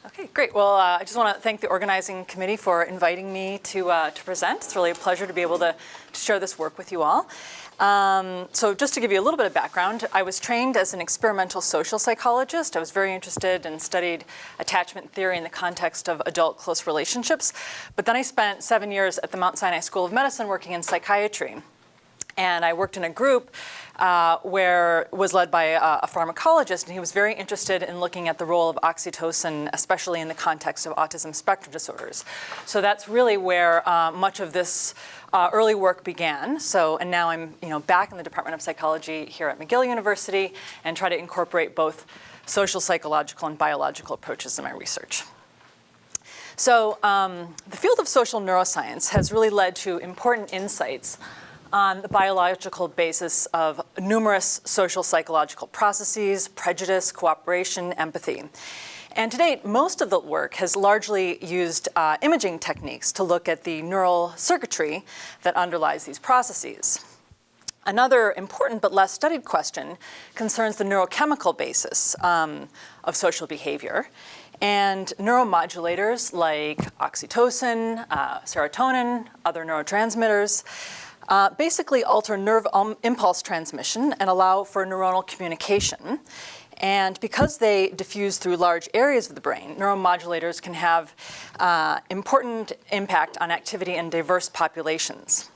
Okay, great. Well, I just want to thank the organizing committee for inviting me to present. It's really a pleasure to be able to share this work with you all. So just to give you a little bit of background, I was trained as an experimental social psychologist. I was very interested and studied attachment theory in the context of adult close relationships. But then I spent 7 years at the Mount Sinai School of Medicine working in psychiatry. And I worked in a group where was led by a pharmacologist, and he was very interested in looking at the role of oxytocin, especially in the context of autism spectrum disorders. So that's really where much of this early work began. And now I'm back in the Department of Psychology here at McGill University and try to incorporate both social, psychological, and biological approaches in my research. So the field of social neuroscience has really led to important insights on the biological basis of numerous social psychological processes, prejudice, cooperation, empathy. And to date, most of the work has largely used imaging techniques to look at the neural circuitry that underlies these processes. Another important but less studied question concerns the neurochemical basis of social behavior. And neuromodulators like oxytocin, serotonin, other neurotransmitters, basically alter nerve impulse transmission and allow for neuronal communication. And because they diffuse through large areas of the brain, neuromodulators can have important impact on activity in diverse populations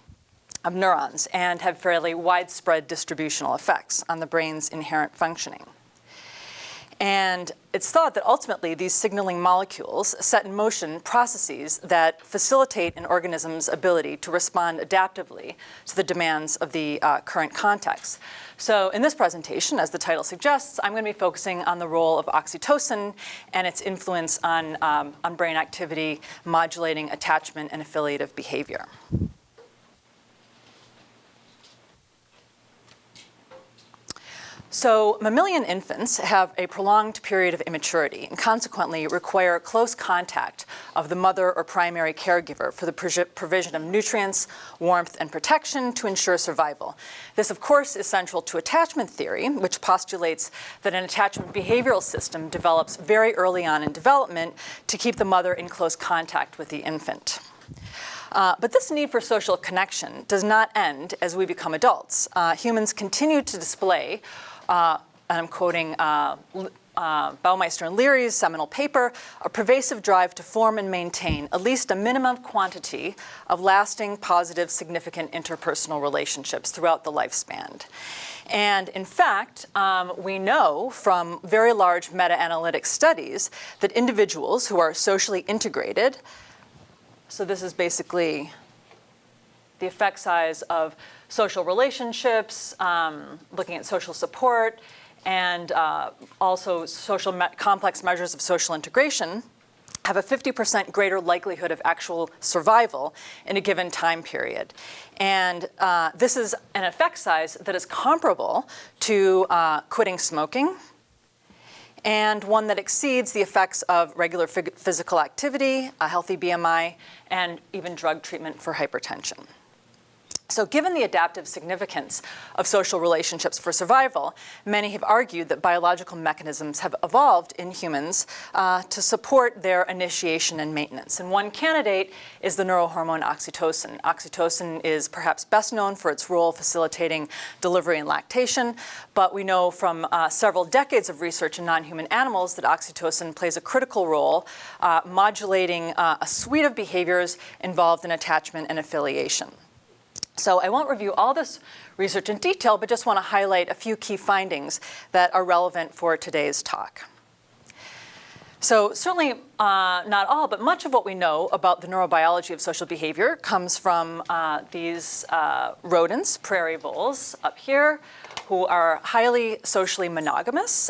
of neurons and have fairly widespread distributional effects on the brain's inherent functioning. And it's thought that ultimately these signaling molecules set in motion processes that facilitate an organism's ability to respond adaptively to the demands of the current context. So in this presentation, as the title suggests, I'm going to be focusing on the role of oxytocin and its influence on brain activity, modulating attachment and affiliative behavior. So mammalian infants have a prolonged period of immaturity and consequently require close contact of the mother or primary caregiver for the provision of nutrients, warmth, and protection to ensure survival. This, of course, is central to attachment theory, which postulates that an attachment behavioral system develops very early on in development to keep the mother in close contact with the infant. But this need for social connection does not end as we become adults. Humans continue to display, and I'm quoting Baumeister and Leary's seminal paper, a pervasive drive to form and maintain at least a minimum quantity of lasting, positive, significant interpersonal relationships throughout the lifespan. And in fact, we know from very large meta-analytic studies that individuals who are socially integrated, so this is basically the effect size of social relationships, looking at social support, and also complex measures of social integration, have a 50% greater likelihood of actual survival in a given time period. And this is an effect size that is comparable to quitting smoking, and one that exceeds the effects of regular physical activity, a healthy BMI, and even drug treatment for hypertension. So given the adaptive significance of social relationships for survival, many have argued that biological mechanisms have evolved in humans to support their initiation and maintenance. And one candidate is the neurohormone oxytocin. Oxytocin is perhaps best known for its role facilitating delivery and lactation, but we know from several decades of research in non-human animals that oxytocin plays a critical role modulating a suite of behaviors involved in attachment and affiliation. So I won't review all this research in detail, but just want to highlight a few key findings that are relevant for today's talk. So certainly not all, but much of what we know about the neurobiology of social behavior comes from these rodents, prairie voles up here, who are highly socially monogamous.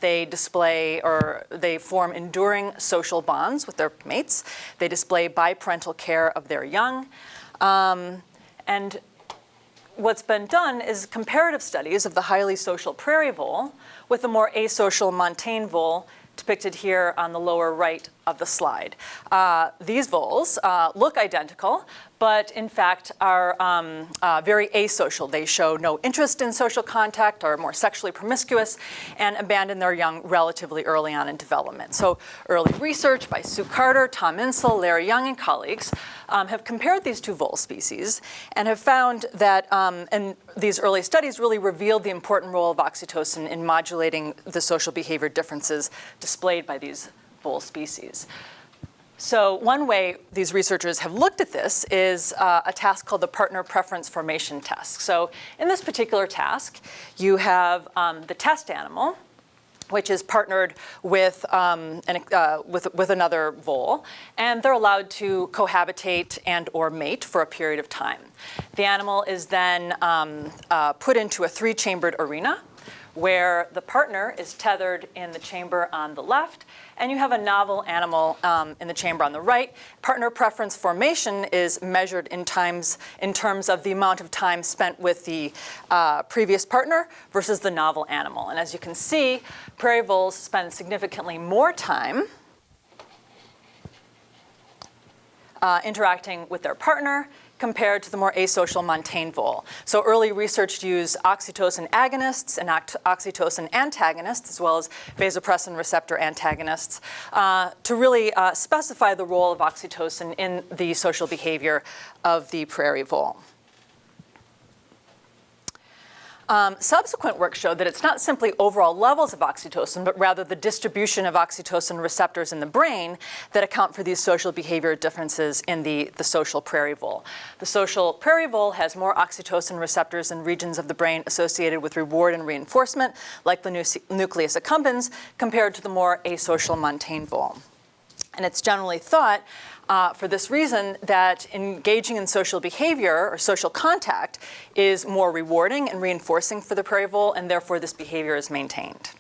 They display or they form enduring social bonds with their mates. They display biparental care of their young. And what's been done is comparative studies of the highly social prairie vole with the more asocial montane vole depicted here on the lower right of the slide. These voles look identical, but in fact are very asocial. They show no interest in social contact, are more sexually promiscuous, and abandon their young relatively early on in development. So early research by Sue Carter, Tom Insel, Larry Young, and colleagues have compared these two vole species and have found that, and these early studies really revealed the important role of oxytocin in modulating the social behavior differences displayed by these vole species. So one way these researchers have looked at this is a task called the partner preference formation task. So in this particular task, you have the test animal, which is partnered with another vole, and they're allowed to cohabitate and or mate for a period of time. The animal is then put into a 3-chambered arena where the partner is tethered in the chamber on the left, and you have a novel animal in the chamber on the right. Partner preference formation is measured in terms of the amount of time spent with the previous partner versus the novel animal. And as you can see, prairie voles spend significantly more time interacting with their partner compared to the more asocial montane vole. So early research used oxytocin agonists and oxytocin antagonists, as well as vasopressin receptor antagonists, to really specify the role of oxytocin in the social behavior of the prairie vole. Subsequent work showed that it's not simply overall levels of oxytocin, but rather the distribution of oxytocin receptors in the brain that account for these social behavior differences in the social prairie vole. The social prairie vole has more oxytocin receptors in regions of the brain associated with reward and reinforcement, like the nucleus accumbens, compared to the more asocial montane vole. And it's generally thought, for this reason, that engaging in social behavior or social contact is more rewarding and reinforcing for the prairie vole, and therefore this behavior is maintained.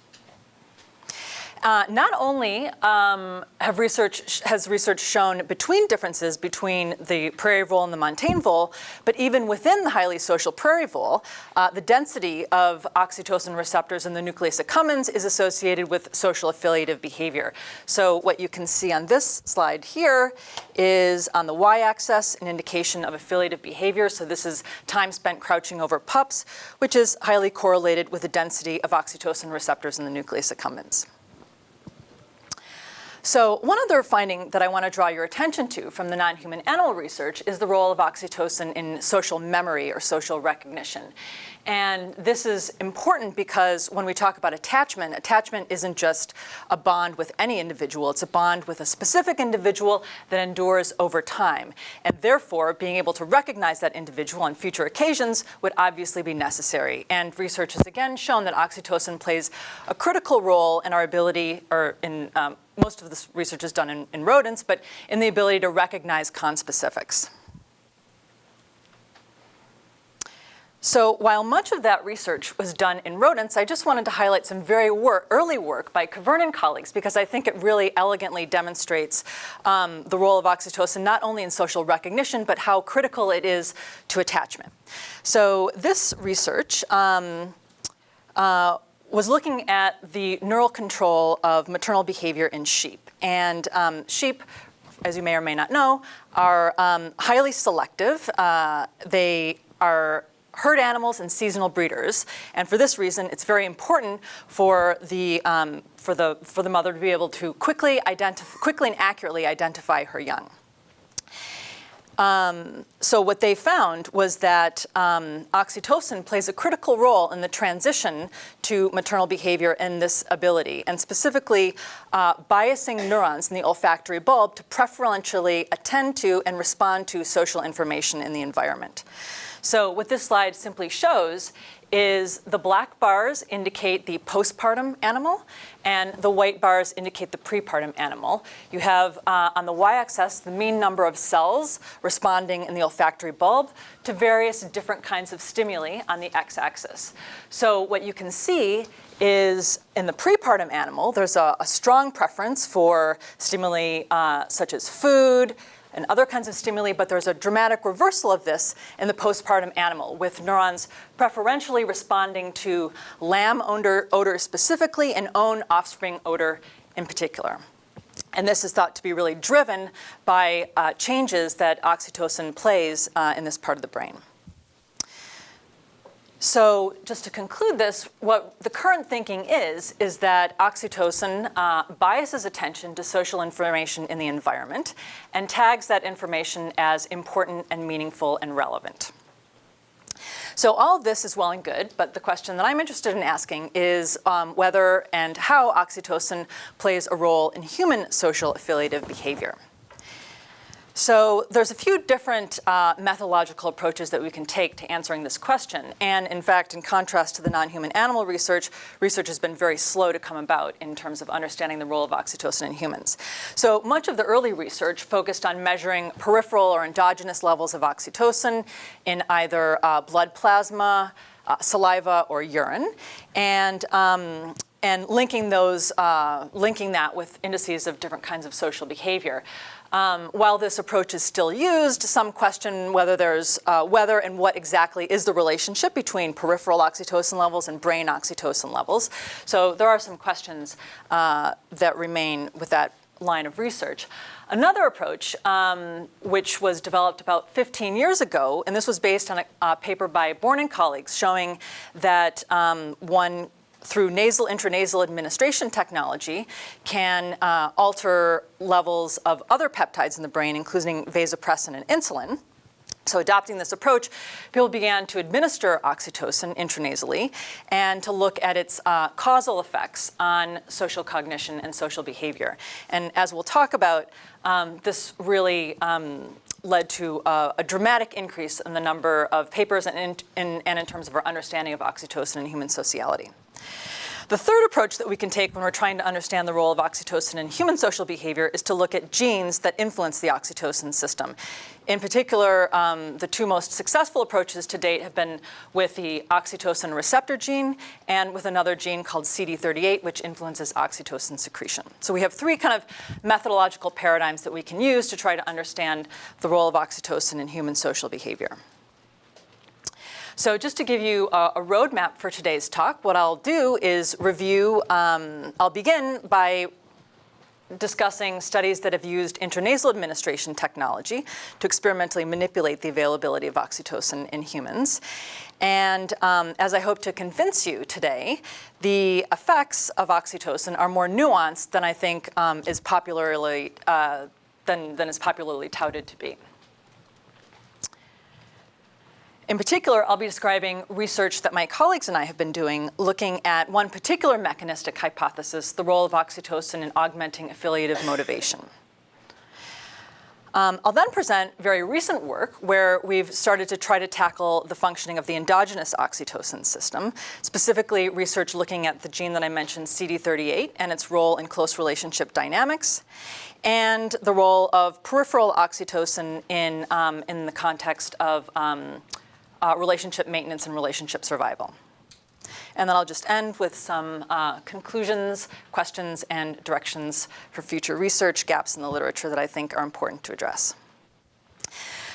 Not only has research shown differences between the prairie vole and the montane vole, but even within the highly social prairie vole, the density of oxytocin receptors in the nucleus accumbens is associated with social affiliative behavior. So what you can see on this slide here is on the y-axis an indication of affiliative behavior. So this is time spent crouching over pups, which is highly correlated with the density of oxytocin receptors in the nucleus accumbens. So one other finding that I want to draw your attention to from the non-human animal research is the role of oxytocin in social memory or social recognition. And this is important because when we talk about attachment, attachment isn't just a bond with any individual. It's a bond with a specific individual that endures over time. And therefore, being able to recognize that individual on future occasions would obviously be necessary. And research has again shown that oxytocin plays a critical role in our ability, or in most of this research is done in rodents, but in the ability to recognize conspecifics. So while much of that research was done in rodents, I just wanted to highlight some very early work by Kavern and colleagues, because I think it really elegantly demonstrates the role of oxytocin not only in social recognition, but how critical it is to attachment. So this research was looking at the neural control of maternal behavior in sheep. And sheep, as you may or may not know, are highly selective. They are herd animals and seasonal breeders, and for this reason, it's very important for the mother to be able to quickly and accurately identify her young. So what they found was that oxytocin plays a critical role in the transition to maternal behavior in this ability, and specifically biasing neurons in the olfactory bulb to preferentially attend to and respond to social information in the environment. So what this slide simply shows is the black bars indicate the postpartum animal, and the white bars indicate the prepartum animal. You have on the y-axis the mean number of cells responding in the olfactory bulb to various different kinds of stimuli on the x-axis. So what you can see is in the prepartum animal, there's a strong preference for stimuli such as food and other kinds of stimuli, but there's a dramatic reversal of this in the postpartum animal, with neurons preferentially responding to lamb odor specifically and own offspring odor in particular. And this is thought to be really driven by changes that oxytocin plays in this part of the brain. So just to conclude this, what the current thinking is that oxytocin biases attention to social information in the environment and tags that information as important and meaningful and relevant. So all of this is well and good, but the question that I'm interested in asking is whether and how oxytocin plays a role in human social affiliative behavior. So there's a few different methodological approaches that we can take to answering this question. And in fact, in contrast to the non-human animal research, research has been very slow to come about in terms of understanding the role of oxytocin in humans. So much of the early research focused on measuring peripheral or endogenous levels of oxytocin in either blood plasma, saliva, or urine, and linking that with indices of different kinds of social behavior. While this approach is still used, some question whether and what exactly is the relationship between peripheral oxytocin levels and brain oxytocin levels. So there are some questions that remain with that line of research. Another approach, which was developed about 15 years ago, and this was based on a paper by Bourne and colleagues showing that one through intranasal administration technology can alter levels of other peptides in the brain, including vasopressin and insulin. So adopting this approach, people began to administer oxytocin intranasally and to look at its causal effects on social cognition and social behavior. And as we'll talk about, this really led to a dramatic increase in the number of papers and in terms of our understanding of oxytocin in human sociality. The third approach that we can take when we're trying to understand the role of oxytocin in human social behavior is to look at genes that influence the oxytocin system. In particular, the two most successful approaches to date have been with the oxytocin receptor gene and with another gene called CD38, which influences oxytocin secretion. So we have three kind of methodological paradigms that we can use to try to understand the role of oxytocin in human social behavior. So just to give you a roadmap for today's talk, what I'll do is review, I'll begin by discussing studies that have used intranasal administration technology to experimentally manipulate the availability of oxytocin in humans. And as I hope to convince you today, the effects of oxytocin are more nuanced than I think is popularly touted to be. In particular, I'll be describing research that my colleagues and I have been doing looking at one particular mechanistic hypothesis, the role of oxytocin in augmenting affiliative motivation. I'll then present very recent work where we've started to try to tackle the functioning of the endogenous oxytocin system, specifically research looking at the gene that I mentioned, CD38, and its role in close relationship dynamics, and the role of peripheral oxytocin in the context of relationship maintenance and relationship survival. And then I'll just end with some conclusions, questions, and directions for future research, gaps in the literature that I think are important to address.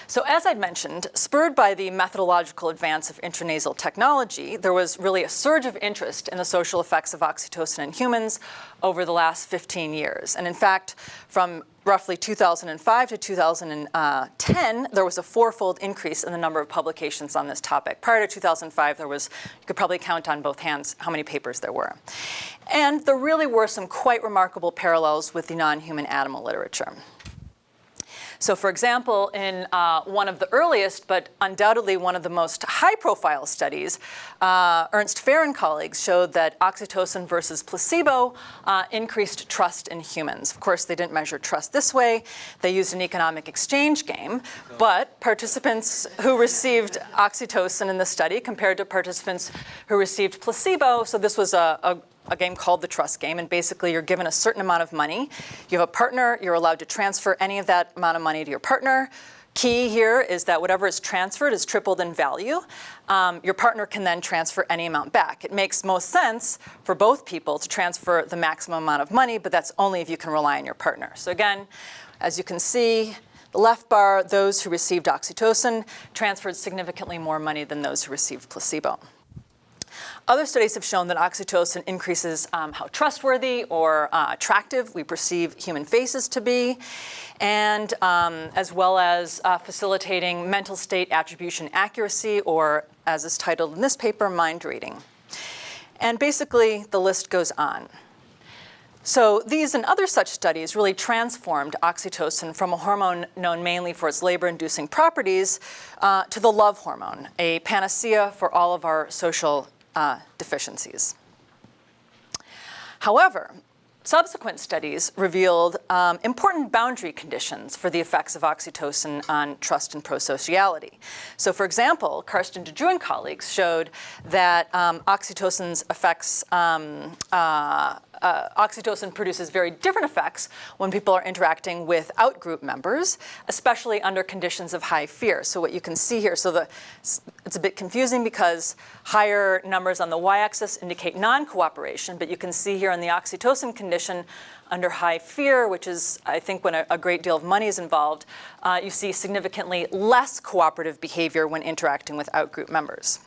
So as I'd mentioned, spurred by the methodological advance of intranasal technology, there was really a surge of interest in the social effects of oxytocin in humans over the last 15 years. And in fact, from roughly 2005 to 2010, there was a fourfold increase in the number of publications on this topic. Prior to 2005, you could probably count on both hands how many papers there were. And there really were some quite remarkable parallels with the non-human animal literature. So for example, in one of the earliest, but undoubtedly one of the most high-profile studies, Ernst Fehr and colleagues showed that oxytocin versus placebo increased trust in humans. Of course, they didn't measure trust this way. They used an economic exchange game, but participants who received oxytocin in the study compared to participants who received placebo, so this was a game called the trust game, and basically you're given a certain amount of money. You have a partner, you're allowed to transfer any of that amount of money to your partner. Key here is that whatever is transferred is tripled in value. Your partner can then transfer any amount back. It makes most sense for both people to transfer the maximum amount of money, but that's only if you can rely on your partner. So again, as you can see, the left bar, those who received oxytocin transferred significantly more money than those who received placebo. Other studies have shown that oxytocin increases how trustworthy or attractive we perceive human faces to be, and as well as facilitating mental state attribution accuracy, or as is titled in this paper, mind reading. And basically, the list goes on. So these and other such studies really transformed oxytocin from a hormone known mainly for its labor-inducing properties to the love hormone, a panacea for all of our social deficiencies. However, subsequent studies revealed important boundary conditions for the effects of oxytocin on trust and prosociality. So for example, Karsten DeDrew and colleagues showed that oxytocin's effects oxytocin produces very different effects when people are interacting with out-group members, especially under conditions of high fear. So what you can see here, it's a bit confusing because higher numbers on the y-axis indicate non-cooperation, but you can see here in the oxytocin condition under high fear, which is, I think, when a great deal of money is involved, you see significantly less cooperative behavior when interacting with out-group members.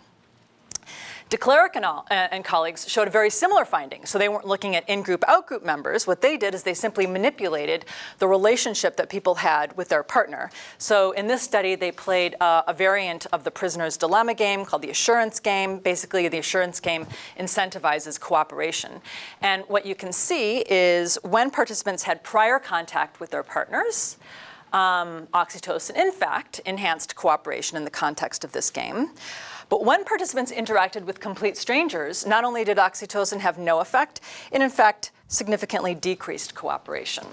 De Klerk and colleagues showed a very similar finding. So they weren't looking at in-group, out-group members. What they did is they simply manipulated the relationship that people had with their partner. So in this study, they played a variant of the prisoner's dilemma game called the assurance game. Basically, the assurance game incentivizes cooperation. And what you can see is when participants had prior contact with their partners, oxytocin, in fact, enhanced cooperation in the context of this game. But when participants interacted with complete strangers, not only did oxytocin have no effect, it in fact significantly decreased cooperation.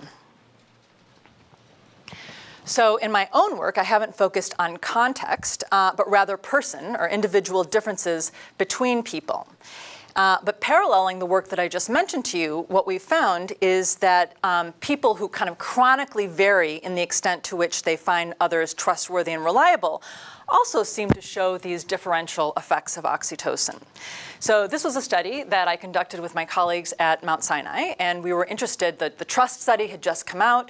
So in my own work, I haven't focused on context, but rather person or individual differences between people. But paralleling the work that I just mentioned to you, what we found is that people who kind of chronically vary in the extent to which they find others trustworthy and reliable also seem to show these differential effects of oxytocin. So this was a study that I conducted with my colleagues at Mount Sinai, and we were interested that the trust study had just come out.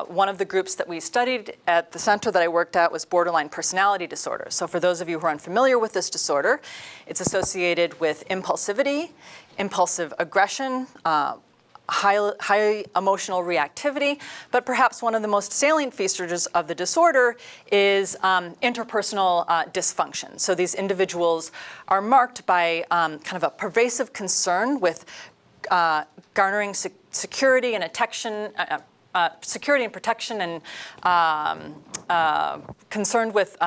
One of the groups that we studied at the center that I worked at was borderline personality disorder. So for those of you who are unfamiliar with this disorder, it's associated with impulsivity, impulsive aggression, high emotional reactivity, but perhaps one of the most salient features of the disorder is interpersonal dysfunction. So these individuals are marked by kind of a pervasive concern with garnering security and protection, and concerned with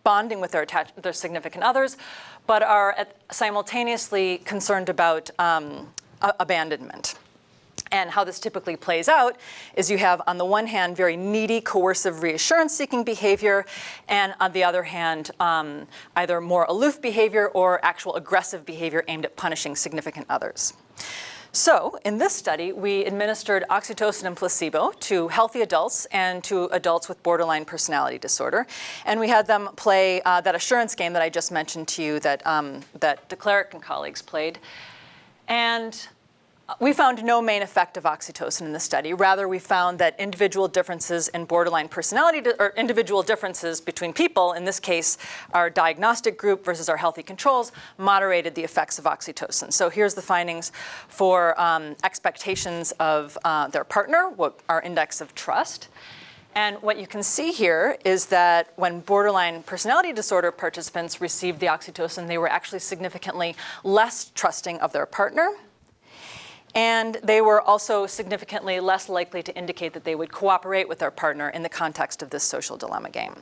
bonding with their significant others, but are simultaneously concerned about abandonment. And how this typically plays out is you have, on the one hand, very needy, coercive, reassurance-seeking behavior, and on the other hand, either more aloof behavior or actual aggressive behavior aimed at punishing significant others. So in this study, we administered oxytocin and placebo to healthy adults and to adults with borderline personality disorder. And we had them play that assurance game that I just mentioned to you that De Klerk and colleagues played. And we found no main effect of oxytocin in the study. Rather, we found that individual differences in borderline personality, or individual differences between people, in this case, our diagnostic group versus our healthy controls, moderated the effects of oxytocin. So here's the findings for expectations of their partner, our index of trust. And what you can see here is that when borderline personality disorder participants received the oxytocin, they were actually significantly less trusting of their partner. And they were also significantly less likely to indicate that they would cooperate with their partner in the context of this social dilemma game.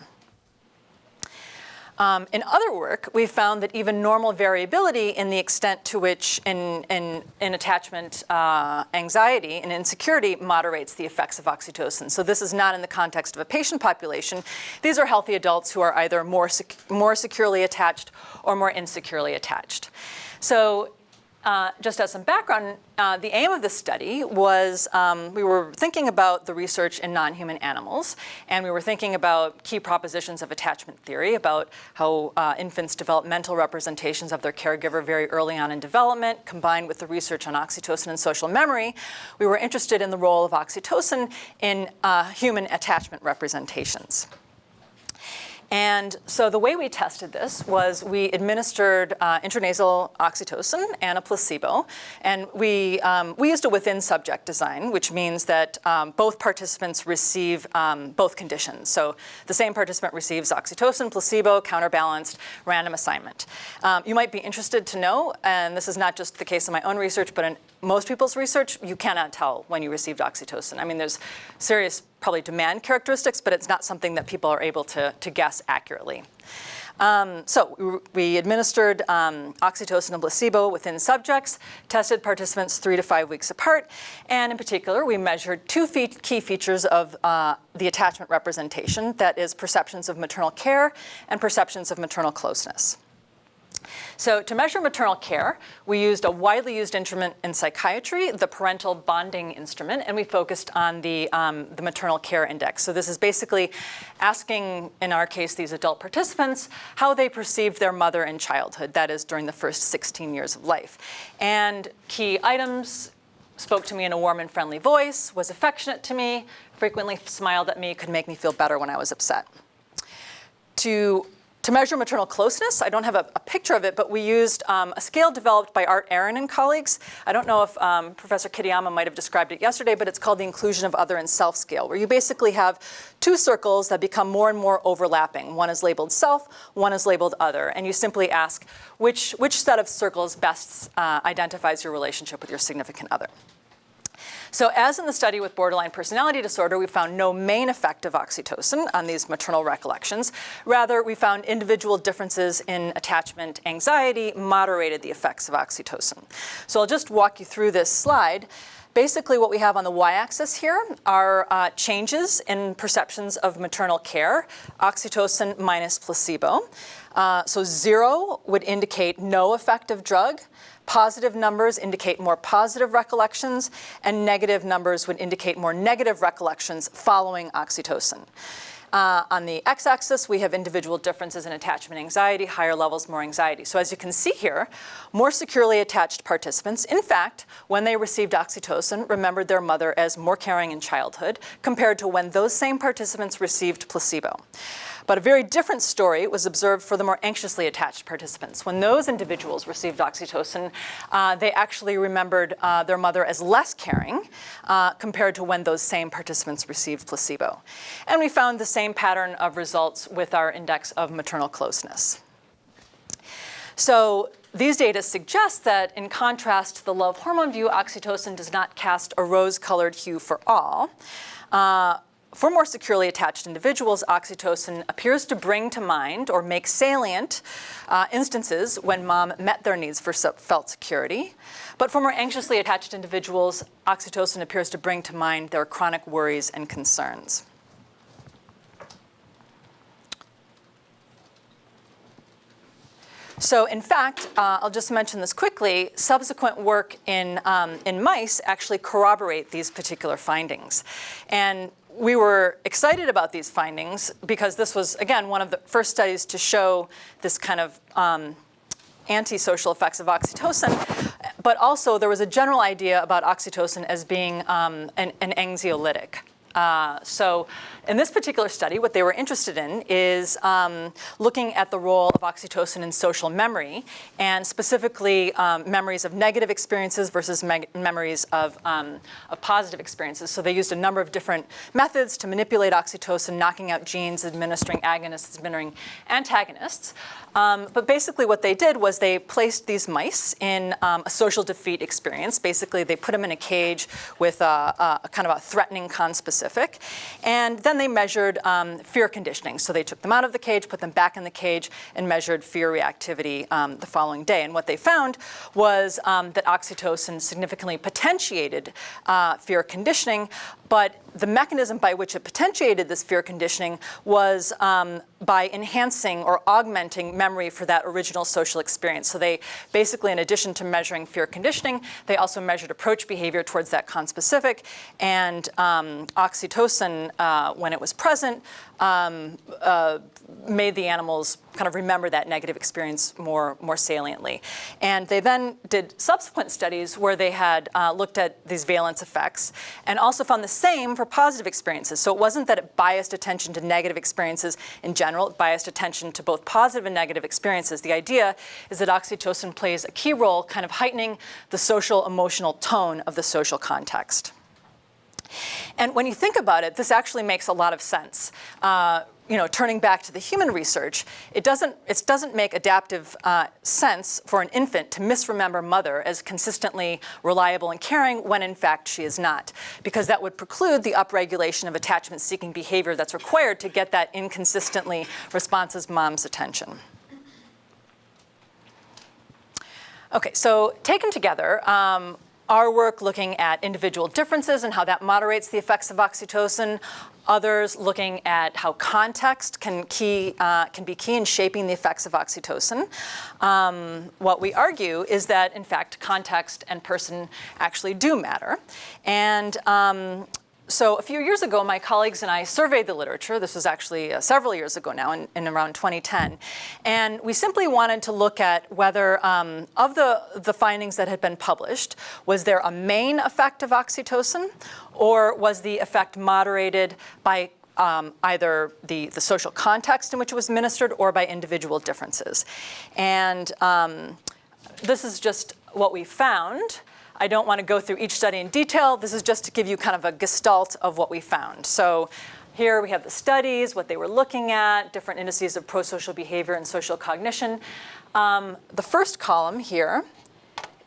In other work, we found that even normal variability in the extent to which in attachment anxiety and insecurity moderates the effects of oxytocin. So this is not in the context of a patient population. These are healthy adults who are either more securely attached or more insecurely attached. So just as some background, the aim of this study was we were thinking about the research in non-human animals, and we were thinking about key propositions of attachment theory, about how infants develop mental representations of their caregiver very early on in development, combined with the research on oxytocin and social memory. We were interested in the role of oxytocin in human attachment representations. And so the way we tested this was we administered intranasal oxytocin and a placebo. And we used a within-subject design, which means that both participants receive both conditions. So the same participant receives oxytocin, placebo, counterbalanced, random assignment. You might be interested to know, and this is not just the case in my own research, but in most people's research, you cannot tell when you received oxytocin. I mean, there's serious, probably demand characteristics, but it's not something that people are able to guess accurately. So we administered oxytocin and placebo within subjects, tested participants 3 to 5 weeks apart, and in particular, we measured two key features of the attachment representation, that is perceptions of maternal care and perceptions of maternal closeness. So to measure maternal care, we used a widely used instrument in psychiatry, the parental bonding instrument, and we focused on the maternal care index. So this is basically asking, in our case, these adult participants, how they perceived their mother in childhood, that is, during the first 16 years of life. And key items: spoke to me in a warm and friendly voice, was affectionate to me, frequently smiled at me, could make me feel better when I was upset. To measure maternal closeness, I don't have a picture of it, but we used a scale developed by Art Aaron and colleagues. I don't know if Professor Kitayama might have described it yesterday, but it's called the inclusion of other and self scale, where you basically have two circles that become more and more overlapping. One is labeled self, one is labeled other, and you simply ask which set of circles best identifies your relationship with your significant other. So as in the study with borderline personality disorder, we found no main effect of oxytocin on these maternal recollections. Rather, we found individual differences in attachment anxiety moderated the effects of oxytocin. So I'll just walk you through this slide. Basically, what we have on the y-axis here are changes in perceptions of maternal care, oxytocin minus placebo. So 0 would indicate no effect of drug. Positive numbers indicate more positive recollections, and negative numbers would indicate more negative recollections following oxytocin. On the x-axis, we have individual differences in attachment anxiety, higher levels, more anxiety. So as you can see here, more securely attached participants, in fact, when they received oxytocin, remembered their mother as more caring in childhood, compared to when those same participants received placebo. But a very different story was observed for the more anxiously attached participants. When those individuals received oxytocin, they actually remembered their mother as less caring compared to when those same participants received placebo. And we found the same pattern of results with our index of maternal closeness. So these data suggest that, in contrast to the love hormone view, oxytocin does not cast a rose-colored hue for all. For more securely attached individuals, oxytocin appears to bring to mind or make salient instances when mom met their needs for felt security. But for more anxiously attached individuals, oxytocin appears to bring to mind their chronic worries and concerns. So in fact, I'll just mention this quickly, subsequent work in mice actually corroborate these particular findings. And we were excited about these findings because this was, again, one of the first studies to show this kind of antisocial effects of oxytocin. But also, there was a general idea about oxytocin as being an anxiolytic. So in this particular study, what they were interested in is looking at the role of oxytocin in social memory, and specifically memories of negative experiences versus memories of positive experiences. So they used a number of different methods to manipulate oxytocin, knocking out genes, administering agonists, administering antagonists. But basically what they did was they placed these mice in a social defeat experience. Basically, they put them in a cage with a kind of a threatening conspecific. And then they measured fear conditioning. So they took them out of the cage, put them back in the cage, and measured fear reactivity the following day. And what they found was that oxytocin significantly potentiated fear conditioning, but the mechanism by which it potentiated this fear conditioning was by enhancing or augmenting memory for that original social experience. So they basically, in addition to measuring fear conditioning, they also measured approach behavior towards that conspecific, and oxytocin, when it was present, made the animals kind of remember that negative experience more saliently. And they then did subsequent studies where they had looked at these valence effects and also found the same for positive experiences. So it wasn't that it biased attention to negative experiences in general, it biased attention to both positive and negative experiences. The idea is that oxytocin plays a key role kind of heightening the social emotional tone of the social context. And when you think about it, this actually makes a lot of sense. Turning back to the human research, it doesn't make adaptive sense for an infant to misremember mother as consistently reliable and caring when in fact she is not, because that would preclude the upregulation of attachment-seeking behavior that's required to get that inconsistently responsive mom's attention. Okay, so taken together, our work looking at individual differences and how that moderates the effects of oxytocin, others looking at how context can be key in shaping the effects of oxytocin. What we argue is that, in fact, context and person actually do matter. And so a few years ago, my colleagues and I surveyed the literature. This was actually several years ago now, in around 2010. And we simply wanted to look at whether, of the findings that had been published, was there a main effect of oxytocin, or was the effect moderated by either the social context in which it was administered or by individual differences. And this is just what we found. I don't want to go through each study in detail. This is just to give you kind of a gestalt of what we found. So here we have the studies, what they were looking at, different indices of prosocial behavior and social cognition. The first column here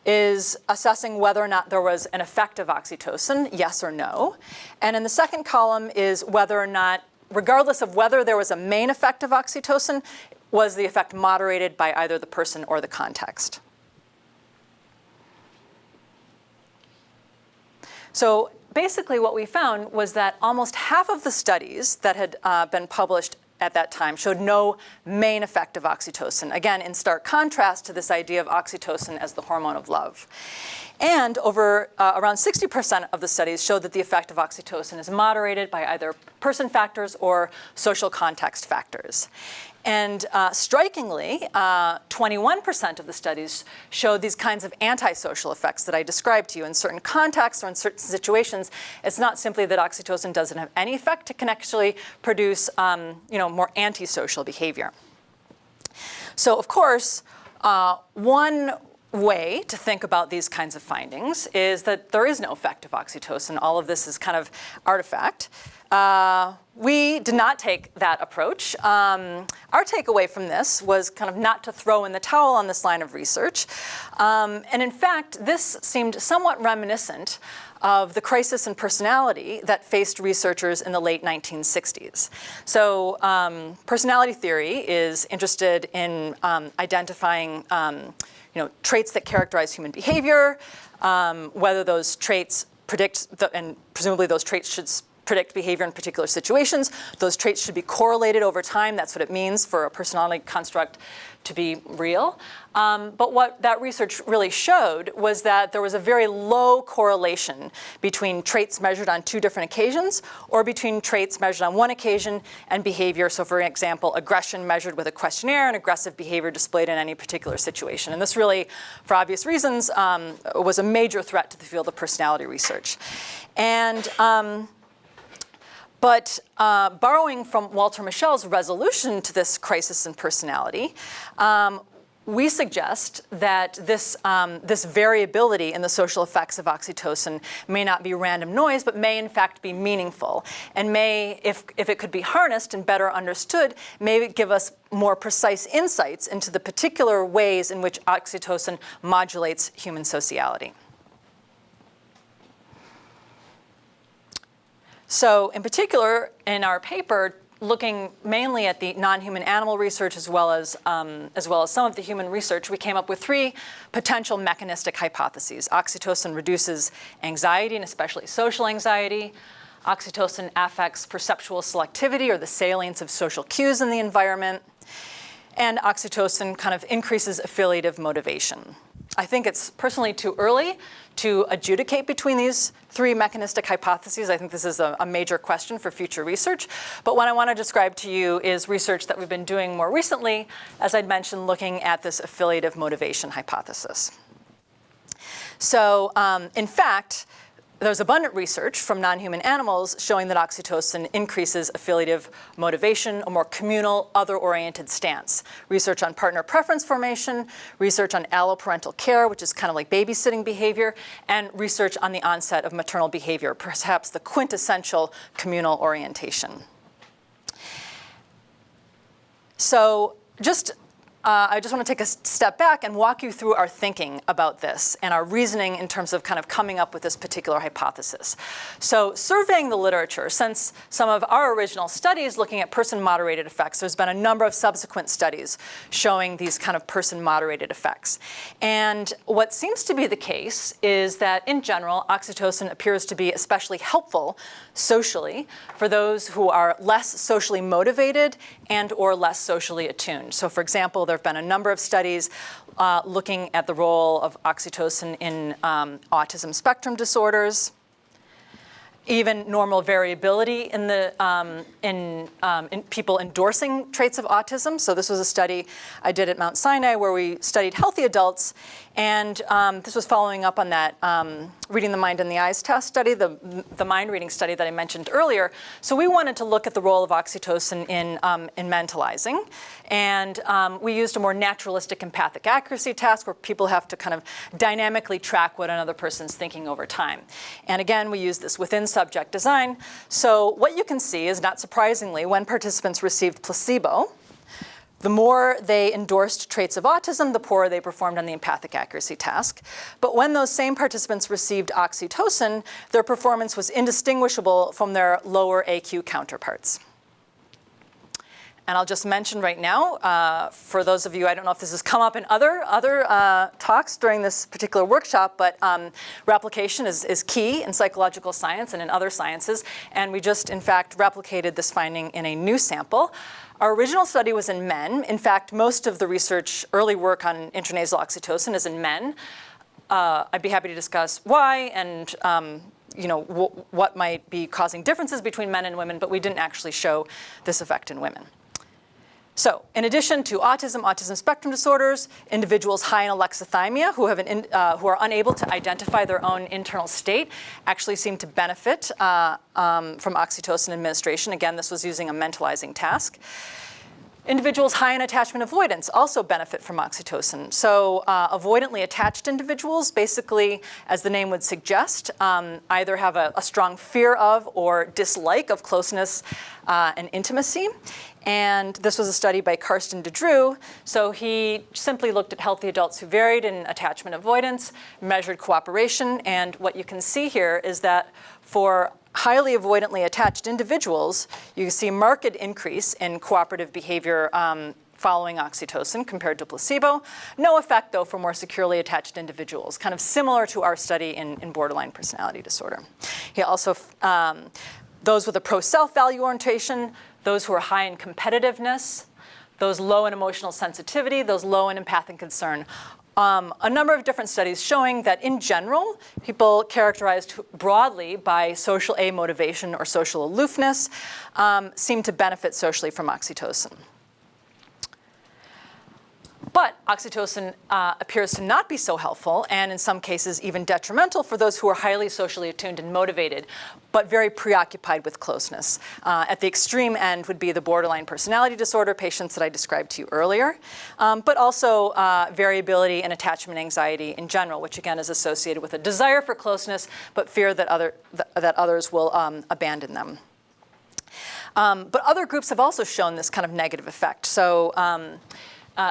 is assessing whether or not there was an effect of oxytocin, yes or no. And in the second column is whether or not, regardless of whether there was a main effect of oxytocin, was the effect moderated by either the person or the context. So basically what we found was that almost half of the studies that had been published at that time showed no main effect of oxytocin, again, in stark contrast to this idea of oxytocin as the hormone of love. And over around 60% of the studies showed that the effect of oxytocin is moderated by either person factors or social context factors. And strikingly, 21% of the studies showed these kinds of antisocial effects that I described to you. In certain contexts or in certain situations, it's not simply that oxytocin doesn't have any effect. It can actually produce more antisocial behavior. So of course, one way to think about these kinds of findings is that there is no effect of oxytocin. All of this is kind of artifact. We did not take that approach. Our takeaway from this was kind of not to throw in the towel on this line of research. And in fact, this seemed somewhat reminiscent of the crisis in personality that faced researchers in the late 1960s. So personality theory is interested in identifying traits that characterize human behavior, whether those traits predict, and presumably those traits should predict behavior in particular situations. Those traits should be correlated over time. That's what it means for a personality construct to be real. But what that research really showed was that there was a very low correlation between traits measured on two different occasions or between traits measured on one occasion and behavior. So for example, aggression measured with a questionnaire and aggressive behavior displayed in any particular situation. And this really, for obvious reasons, was a major threat to the field of personality research. And But borrowing from Walter Mischel's resolution to this crisis in personality, we suggest that this variability in the social effects of oxytocin may not be random noise, but may in fact be meaningful, and may, if it could be harnessed and better understood, may give us more precise insights into the particular ways in which oxytocin modulates human sociality. So in particular, in our paper, looking mainly at the non-human animal research as well as some of the human research, we came up with three potential mechanistic hypotheses. Oxytocin reduces anxiety, and especially social anxiety. Oxytocin affects perceptual selectivity, or the salience of social cues in the environment. And oxytocin kind of increases affiliative motivation. I think it's personally too early to adjudicate between these three mechanistic hypotheses. I think this is a major question for future research. But what I want to describe to you is research that we've been doing more recently, as I'd mentioned, looking at this affiliative motivation hypothesis. So in fact, there's abundant research from non-human animals showing that oxytocin increases affiliative motivation, a more communal, other-oriented stance. Research on partner preference formation, research on alloparental care, which is kind of like babysitting behavior, and research on the onset of maternal behavior, perhaps the quintessential communal orientation. So I just want to take a step back and walk you through our thinking about this and our reasoning in terms of kind of coming up with this particular hypothesis. So surveying the literature, since some of our original studies looking at person-moderated effects, there's been a number of subsequent studies showing these kind of person-moderated effects. And what seems to be the case is that, in general, oxytocin appears to be especially helpful socially for those who are less socially motivated and or less socially attuned. So for example, there have been a number of studies looking at the role of oxytocin in autism spectrum disorders, even normal variability in people endorsing traits of autism. So this was a study I did at Mount Sinai where we studied healthy adults, and this was following up on that Reading the Mind and the Eyes test study, the mind reading study that I mentioned earlier. So we wanted to look at the role of oxytocin in mentalizing, and we used a more naturalistic empathic accuracy task where people have to kind of dynamically track what another person's thinking over time. And again, we used this within subject design. So what you can see is, not surprisingly, when participants received placebo, the more they endorsed traits of autism, the poorer they performed on the empathic accuracy task. But when those same participants received oxytocin, their performance was indistinguishable from their lower AQ counterparts. And I'll just mention right now, for those of you, I don't know if this has come up in other talks during this particular workshop, but replication is key in psychological science and in other sciences. And we just, in fact, replicated this finding in a new sample. Our original study was in men. In fact, most of the research, early work on intranasal oxytocin is in men. I'd be happy to discuss why and what might be causing differences between men and women, but we didn't actually show this effect in women. So, in addition to autism spectrum disorders, individuals high in alexithymia who are unable to identify their own internal state actually seem to benefit from oxytocin administration. Again, this was using a mentalizing task. Individuals high in attachment avoidance also benefit from oxytocin. So avoidantly attached individuals, basically, as the name would suggest, either have a strong fear of or dislike of closeness and intimacy. And this was a study by Karsten DeDrew. So he simply looked at healthy adults who varied in attachment avoidance, measured cooperation, and what you can see here is that for highly avoidantly attached individuals, you see a marked increase in cooperative behavior following oxytocin compared to placebo. No effect, though, for more securely attached individuals, kind of similar to our study in borderline personality disorder. He also, those with a pro-self value orientation, those who are high in competitiveness, those low in emotional sensitivity, those low in empathic concern. A number of different studies showing that, in general, people characterized broadly by social amotivation or social aloofness seem to benefit socially from oxytocin. But oxytocin appears to not be so helpful, and in some cases even detrimental for those who are highly socially attuned and motivated, but very preoccupied with closeness. At the extreme end would be the borderline personality disorder patients that I described to you earlier, but also variability and attachment anxiety in general, which again is associated with a desire for closeness, but fear that others will abandon them. But other groups have also shown this kind of negative effect. So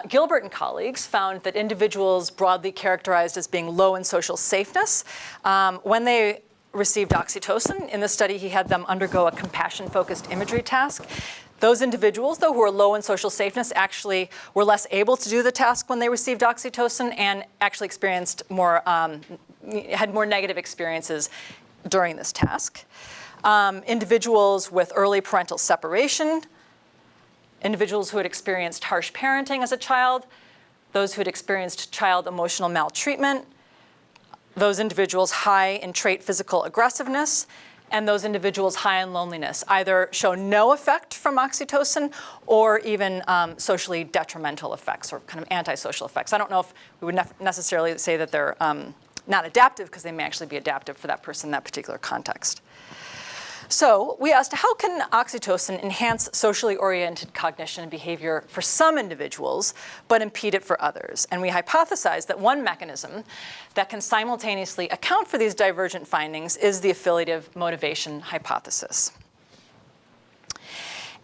Gilbert and colleagues found that individuals broadly characterized as being low in social safeness, when they received oxytocin, in this study he had them undergo a compassion-focused imagery task. Those individuals, though, who were low in social safeness actually were less able to do the task when they received oxytocin and actually experienced had more negative experiences during this task. Individuals with early parental separation, individuals who had experienced harsh parenting as a child, those who had experienced child emotional maltreatment, those individuals high in trait physical aggressiveness, and those individuals high in loneliness either show no effect from oxytocin or even socially detrimental effects or kind of antisocial effects. I don't know if we would necessarily say that they're not adaptive, because they may actually be adaptive for that person in that particular context. So we asked, how can oxytocin enhance socially oriented cognition and behavior for some individuals, but impede it for others? And we hypothesized that one mechanism that can simultaneously account for these divergent findings is the affiliative motivation hypothesis.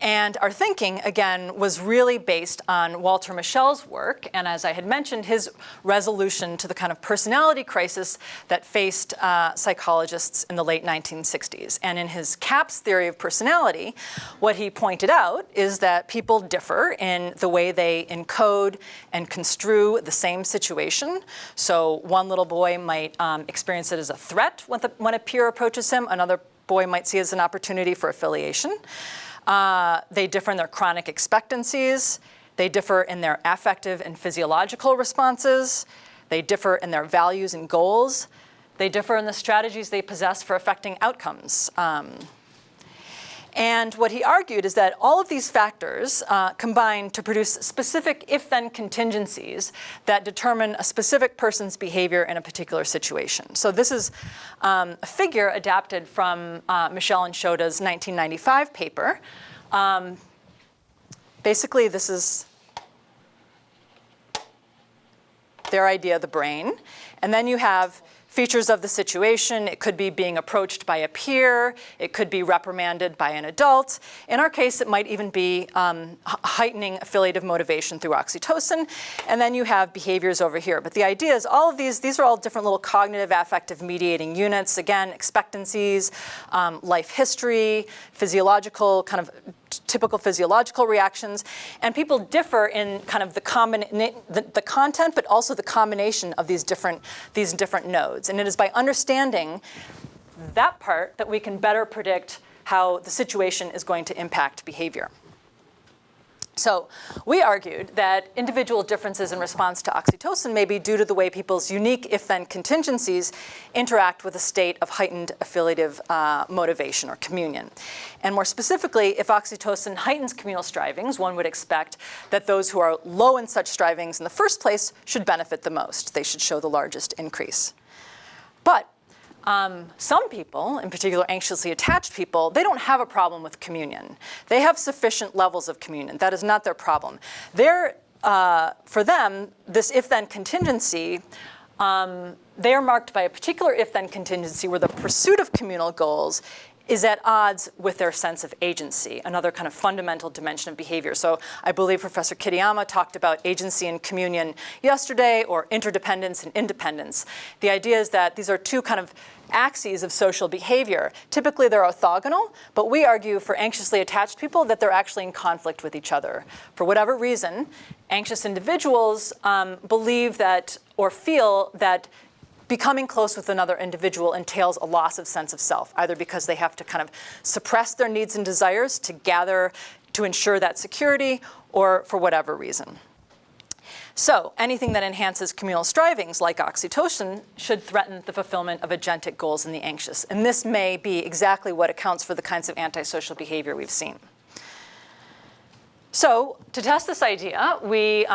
And our thinking, again, was really based on Walter Mischel's work, and as I had mentioned, his resolution to the kind of personality crisis that faced psychologists in the late 1960s. And in his CAPS theory of personality, what he pointed out is that people differ in the way they encode and construe the same situation. So one little boy might experience it as a threat when a peer approaches him. Another boy might see it as an opportunity for affiliation. They differ in their chronic expectancies. They differ in their affective and physiological responses. They differ in their values and goals. They differ in the strategies they possess for affecting outcomes. And what he argued is that all of these factors combine to produce specific if-then contingencies that determine a specific person's behavior in a particular situation. So this is a figure adapted from Mischel and Schoda's 1995 paper. Basically, this is their idea of the brain. And then you have features of the situation. It could be being approached by a peer. It could be reprimanded by an adult. In our case, it might even be heightening affiliative motivation through oxytocin. And then you have behaviors over here. But the idea is all of these are all different little cognitive affective mediating units. Again, expectancies, life history, physiological kind of typical physiological reactions, and people differ in kind of the content, but also the combination of these different nodes. And it is by understanding that part that we can better predict how the situation is going to impact behavior. So we argued that individual differences in response to oxytocin may be due to the way people's unique if-then contingencies interact with a state of heightened affiliative motivation or communion. And more specifically, if oxytocin heightens communal strivings, one would expect that those who are low in such strivings in the first place should benefit the most. They should show the largest increase. But some people, in particular anxiously attached people, they don't have a problem with communion. They have sufficient levels of communion. That is not their problem. For them, this if-then contingency, they are marked by a particular if-then contingency where the pursuit of communal goals is at odds with their sense of agency, another kind of fundamental dimension of behavior. So I believe Professor Kitayama talked about agency and communion yesterday, or interdependence and independence. The idea is that these are two kind of axes of social behavior. Typically they're orthogonal, but we argue for anxiously attached people that they're actually in conflict with each other. For whatever reason, anxious individuals believe that or feel that becoming close with another individual entails a loss of sense of self, either because they have to kind of suppress their needs and desires to ensure that security, or for whatever reason. So anything that enhances communal strivings, like oxytocin, should threaten the fulfillment of agentic goals in the anxious. And this may be exactly what accounts for the kinds of antisocial behavior we've seen. So to test this idea, we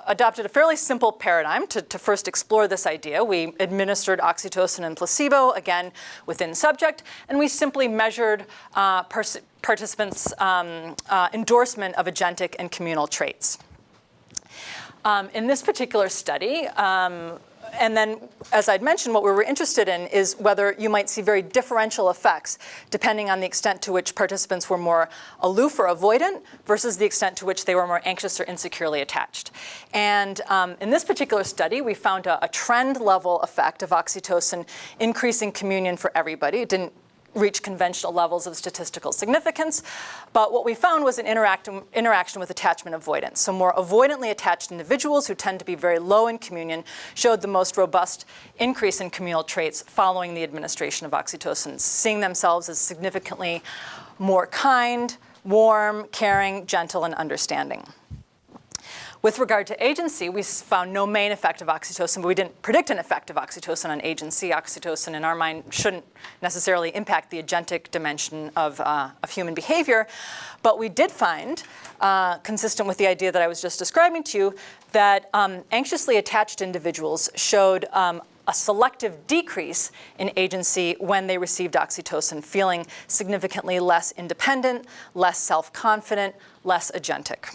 adopted a fairly simple paradigm to first explore this idea. We administered oxytocin and placebo, again, within subject, and we simply measured participants' endorsement of agentic and communal traits. In this particular study, and then, as I'd mentioned, what we were interested in is whether you might see very differential effects depending on the extent to which participants were more aloof or avoidant versus the extent to which they were more anxious or insecurely attached. And in this particular study, we found a trend level effect of oxytocin increasing communion for everybody. It didn't reach conventional levels of statistical significance. But what we found was an interaction with attachment avoidance. So more avoidantly attached individuals who tend to be very low in communion showed the most robust increase in communal traits following the administration of oxytocin, seeing themselves as significantly more kind, warm, caring, gentle, and understanding. With regard to agency, we found no main effect of oxytocin, but we didn't predict an effect of oxytocin on agency. Oxytocin, in our mind, shouldn't necessarily impact the agentic dimension of human behavior. But we did find, consistent with the idea that I was just describing to you, that anxiously attached individuals showed a selective decrease in agency when they received oxytocin, feeling significantly less independent, less self-confident, less agentic.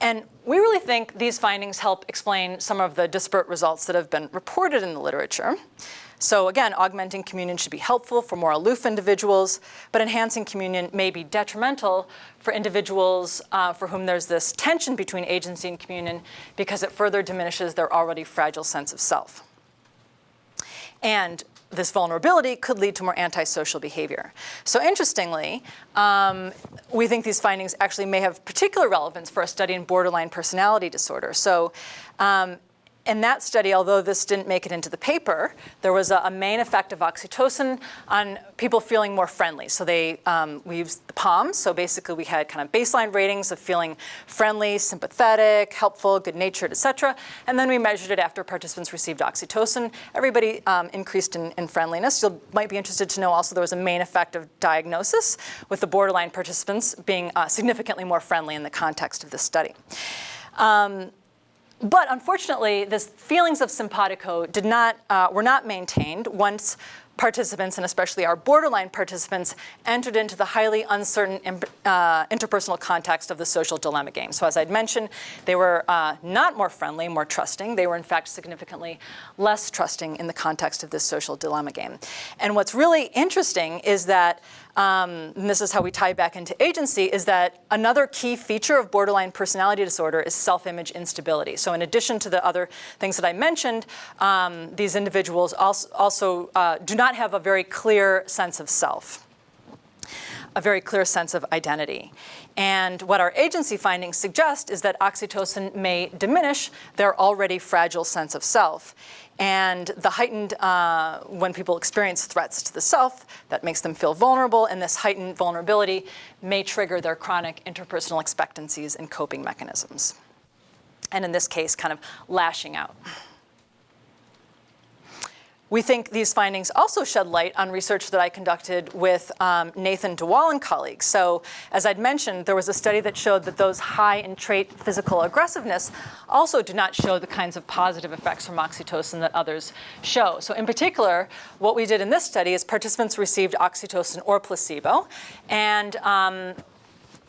And we really think these findings help explain some of the disparate results that have been reported in the literature. So again, augmenting communion should be helpful for more aloof individuals, but enhancing communion may be detrimental for individuals for whom there's this tension between agency and communion because it further diminishes their already fragile sense of self. And this vulnerability could lead to more antisocial behavior. So interestingly, we think these findings actually may have particular relevance for a study in borderline personality disorder. So in that study, although this didn't make it into the paper, there was a main effect of oxytocin on people feeling more friendly. So we used the PALM. So basically, we had kind of baseline ratings of feeling friendly, sympathetic, helpful, good-natured, et cetera. And then we measured it after participants received oxytocin. Everybody increased in friendliness. You might be interested to know also there was a main effect of diagnosis, with the borderline participants being significantly more friendly in the context of this study. But unfortunately, the feelings of simpatico were not maintained once participants, and especially our borderline participants, entered into the highly uncertain interpersonal context of the social dilemma game. So as I'd mentioned, they were not more friendly, more trusting. They were, in fact, significantly less trusting in the context of this social dilemma game. And what's really interesting is that, and this is how we tie back into agency, is that another key feature of borderline personality disorder is self-image instability. So in addition to the other things that I mentioned, these individuals also do not have a very clear sense of self, a very clear sense of identity. And what our agency findings suggest is that oxytocin may diminish their already fragile sense of self. And the heightened, when people experience threats to the self, that makes them feel vulnerable, and this heightened vulnerability may trigger their chronic interpersonal expectancies and coping mechanisms. And in this case, kind of lashing out. We think these findings also shed light on research that I conducted with Nathan DeWall and colleagues. So as I'd mentioned, there was a study that showed that those high in trait physical aggressiveness also do not show the kinds of positive effects from oxytocin that others show. So in particular, what we did in this study is participants received oxytocin or placebo, and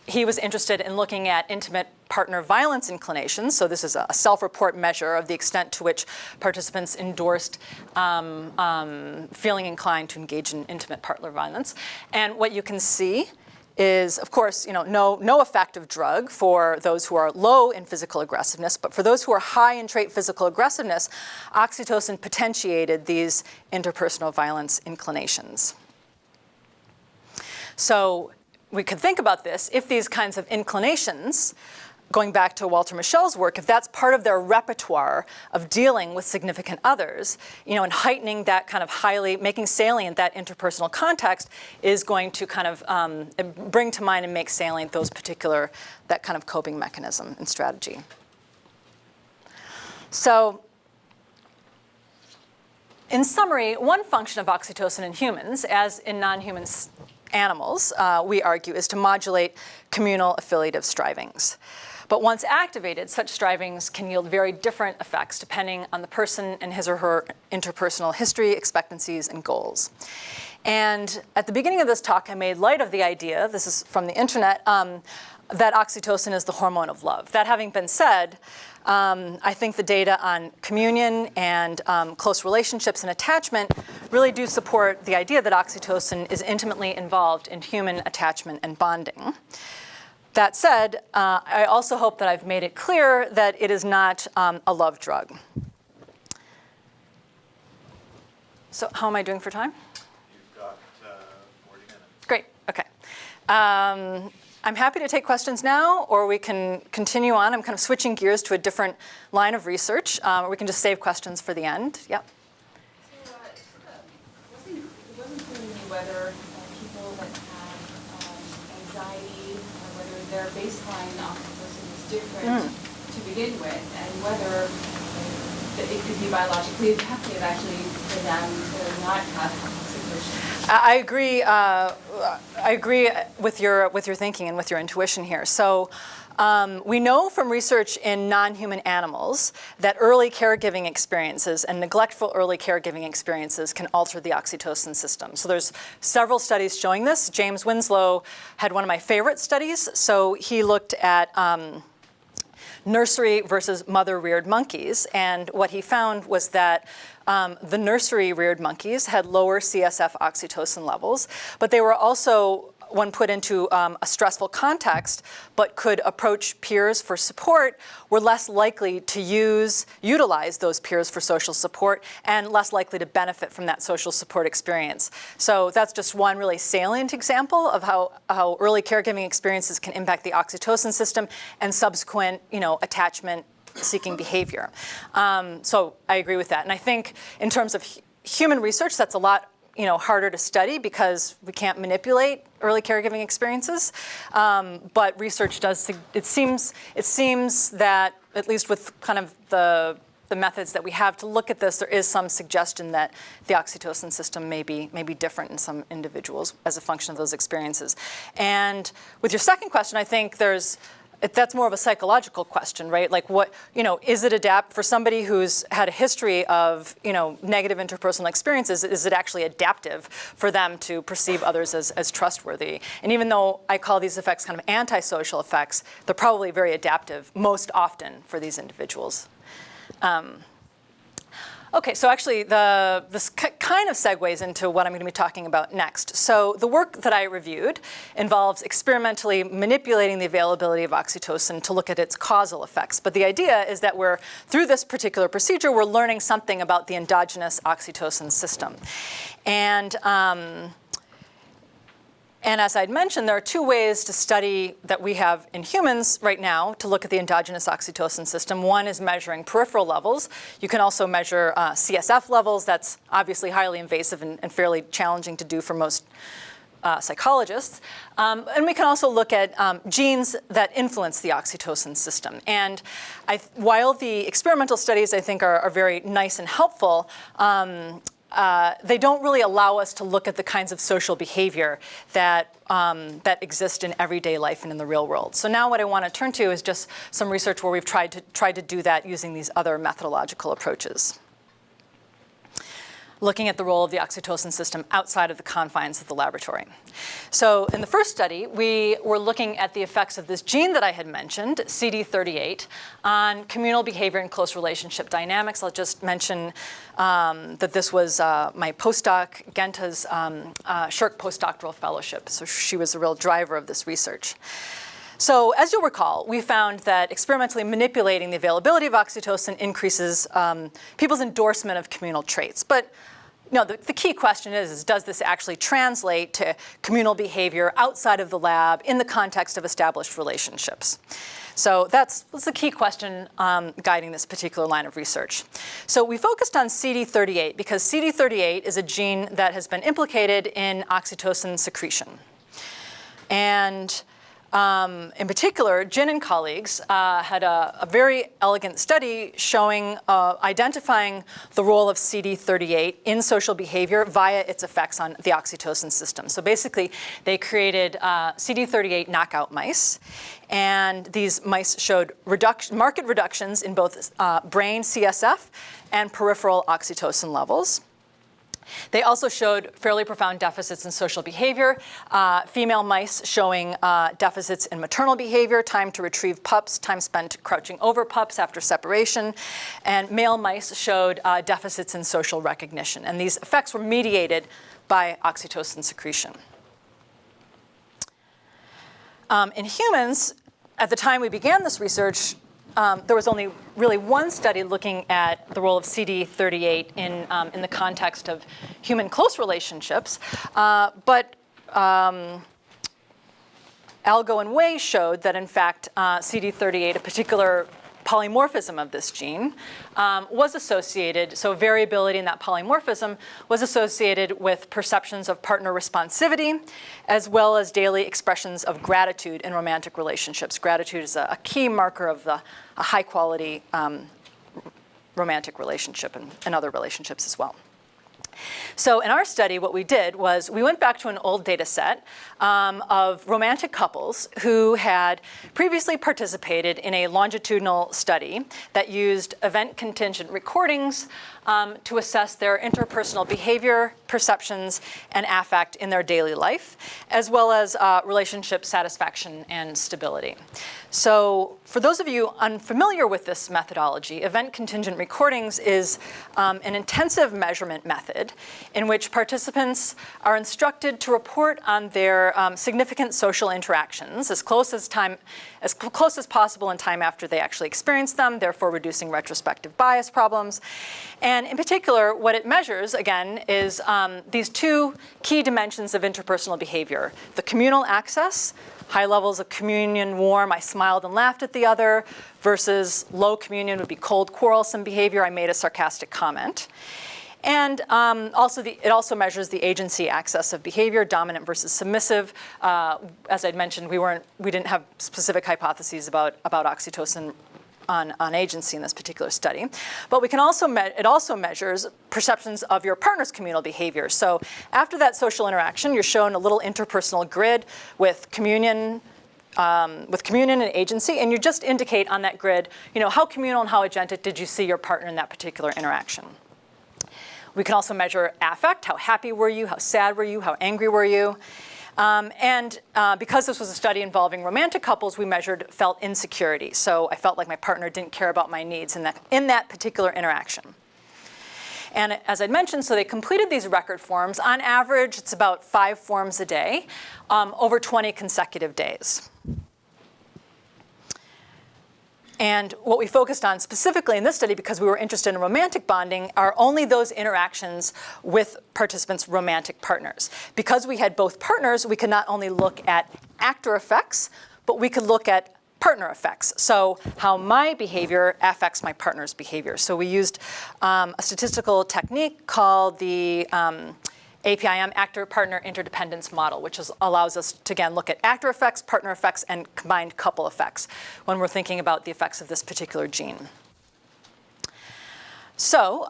he was interested in looking at intimate partner violence inclinations. So this is a self-report measure of the extent to which participants endorsed feeling inclined to engage in intimate partner violence. And what you can see is, of course, no effective drug for those who are low in physical aggressiveness, but for those who are high in trait physical aggressiveness, oxytocin potentiated these interpersonal violence inclinations. So we could think about this if these kinds of inclinations, going back to Walter Mischel's work, if that's part of their repertoire of dealing with significant others, and heightening that kind of making salient that interpersonal context is going to kind of bring to mind and make salient that kind of coping mechanism and strategy. So in summary, one function of oxytocin in humans, as in non-human animals, we argue, is to modulate communal affiliative strivings. But once activated, such strivings can yield very different effects depending on the person and his or her interpersonal history, expectancies, and goals. And at the beginning of this talk, I made light of the idea, this is from the internet, that oxytocin is the hormone of love. That having been said, I think the data on communion and close relationships and attachment really do support the idea that oxytocin is intimately involved in human attachment and bonding. That said, I also hope that I've made it clear that it is not a love drug. So how am I doing for time? You've got 40 minutes. Great, okay. I'm happy to take questions now, or we can continue on. I'm kind of switching gears to a different line of research, or we can just save questions for the end. Yep. So it wasn't clear to me whether people that had anxiety, or whether their baseline oxytocin was different to begin with, and whether it could be biologically effective actually for them to not have secretion. I agree. I agree with your thinking and with your intuition here. So. We know from research in non-human animals that early caregiving experiences and neglectful early caregiving experiences can alter the oxytocin system. So there's several studies showing this. James Winslow had one of my favorite studies. So he looked at nursery versus mother-reared monkeys, and what he found was that the nursery-reared monkeys had lower CSF oxytocin levels, but they were also, when put into a stressful context, but could approach peers for support, were less likely to utilize those peers for social support and less likely to benefit from that social support experience. So that's just one really salient example of how early caregiving experiences can impact the oxytocin system and subsequent, attachment-seeking behavior. So I agree with that. And I think in terms of human research, that's a lot harder to study because we can't manipulate early caregiving experiences. But research does, it seems that, at least with kind of the methods that we have to look at this, there is some suggestion that the oxytocin system may be different in some individuals as a function of those experiences. And with your second question, I think that's more of a psychological question, right? Like is it for somebody who's had a history of, negative interpersonal experiences, is it actually adaptive for them to perceive others as trustworthy? And even though I call these effects kind of antisocial effects, they're probably very adaptive most often for these individuals. Okay, so actually this kind of segues into what I'm going to be talking about next. So the work that I reviewed involves experimentally manipulating the availability of oxytocin to look at its causal effects. But the idea is that through this particular procedure, we're learning something about the endogenous oxytocin system. And as I'd mentioned, there are two ways to study that we have in humans right now to look at the endogenous oxytocin system. One is measuring peripheral levels. You can also measure CSF levels. That's obviously highly invasive and fairly challenging to do for most psychologists. And we can also look at genes that influence the oxytocin system. And while the experimental studies, I think, are very nice and helpful, they don't really allow us to look at the kinds of social behavior that exist in everyday life and in the real world. So now what I want to turn to is just some research where we've tried to do that using these other methodological approaches, looking at the role of the oxytocin system outside of the confines of the laboratory. So in the first study, we were looking at the effects of this gene that I had mentioned, CD38, on communal behavior and close relationship dynamics. I'll just mention that this was my postdoc, Genta's Shirk postdoctoral fellowship. So she was the real driver of this research. So as you'll recall, we found that experimentally manipulating the availability of oxytocin increases people's endorsement of communal traits. But the key question is does this actually translate to communal behavior outside of the lab in the context of established relationships? So that's the key question guiding this particular line of research. So we focused on CD38 because CD38 is a gene that has been implicated in oxytocin secretion. And in particular, Jin and colleagues had a very elegant study showing, identifying the role of CD38 in social behavior via its effects on the oxytocin system. So basically, they created CD38 knockout mice, and these mice showed marked reductions in both brain CSF and peripheral oxytocin levels. They also showed fairly profound deficits in social behavior. Female mice showing deficits in maternal behavior, time to retrieve pups, time spent crouching over pups after separation. And male mice showed deficits in social recognition. And these effects were mediated by oxytocin secretion. In humans, at the time we began this research, there was only really one study looking at the role of CD38 in the context of human close relationships. But Algo and Wei showed that, in fact, CD38, a particular polymorphism of this gene was associated, so variability in that polymorphism was associated with perceptions of partner responsivity, as well as daily expressions of gratitude in romantic relationships. Gratitude is a key marker of a high-quality romantic relationship and other relationships as well. So in our study, what we did was we went back to an old data set of romantic couples who had previously participated in a longitudinal study that used event-contingent recordings to assess their interpersonal behavior, perceptions, and affect in their daily life, as well as relationship satisfaction and stability. So for those of you unfamiliar with this methodology, event-contingent recordings is an intensive measurement method in which participants are instructed to report on their significant social interactions as close as possible in time after they actually experience them, therefore reducing retrospective bias problems. And in particular, what it measures, again, is these two key dimensions of interpersonal behavior: the communal access, high levels of communion, warm, I smiled and laughed at the other, versus low communion would be cold, quarrelsome behavior, I made a sarcastic comment. And it also measures the agency axis of behavior, dominant versus submissive. As I'd mentioned, we didn't have specific hypotheses about oxytocin on agency in this particular study. But it also measures perceptions of your partner's communal behavior. So after that social interaction, you're shown a little interpersonal grid with communion and agency, and you just indicate on that grid, how communal and how agentic did you see your partner in that particular interaction. We can also measure affect. How happy were you? How sad were you? How angry were you? Because this was a study involving romantic couples, we measured felt insecurity. So I felt like my partner didn't care about my needs in that particular interaction. And as I'd mentioned, so they completed these record forms. On average, it's about 5 forms a day, over 20 consecutive days. And what we focused on specifically in this study, because we were interested in romantic bonding, are only those interactions with participants' romantic partners. Because we had both partners, we could not only look at actor effects, but we could look at partner effects. So how my behavior affects my partner's behavior. So we used a statistical technique called the APIM, actor-partner interdependence model, which allows us to, again, look at actor effects, partner effects, and combined couple effects when we're thinking about the effects of this particular gene. So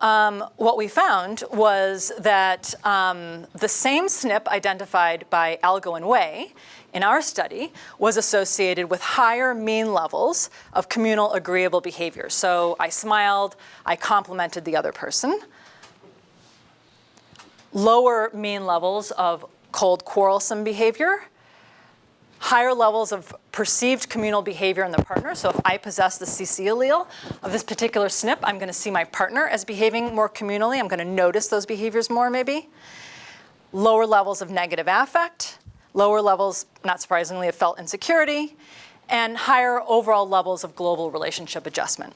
what we found was that the same SNP identified by Algo and Wei in our study was associated with higher mean levels of communal agreeable behavior. So I smiled, I complimented the other person. Lower mean levels of cold, quarrelsome behavior, higher levels of perceived communal behavior in the partner. So if I possess the CC allele of this particular SNP, I'm going to see my partner as behaving more communally. I'm going to notice those behaviors more, maybe. Lower levels of negative affect, lower levels, not surprisingly, of felt insecurity, and higher overall levels of global relationship adjustment.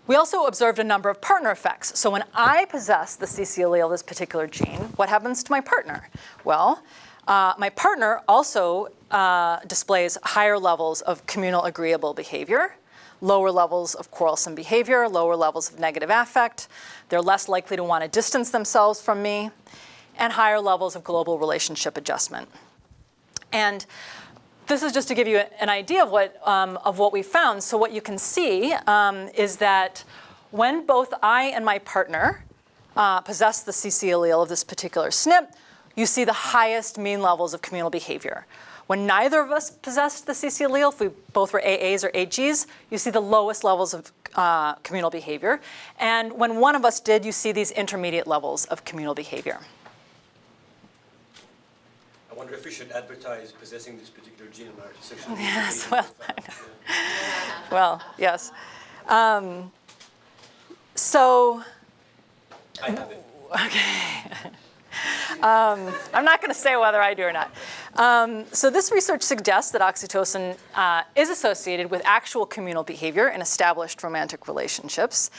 We also observed a number of partner effects. So when I possess the CC allele of this particular gene, what happens to my partner? Well, my partner also displays higher levels of communal agreeable behavior, lower levels of quarrelsome behavior, lower levels of negative affect. They're less likely to want to distance themselves from me, and higher levels of global relationship adjustment. And this is just to give you an idea of what we found. So what you can see is that when both I and my partner possess the CC allele of this particular SNP, you see the highest mean levels of communal behavior. When neither of us possessed the CC allele, if we both were AAs or AGs, you see the lowest levels of communal behavior. And when one of us did, you see these intermediate levels of communal behavior. I wonder if we should advertise possessing this particular gene in our section. Yes, well, I know. Well, yes. So, I have it. Okay. I'm not going to say whether I do or not. So this research suggests that oxytocin is associated with actual communal behavior in established romantic relationships,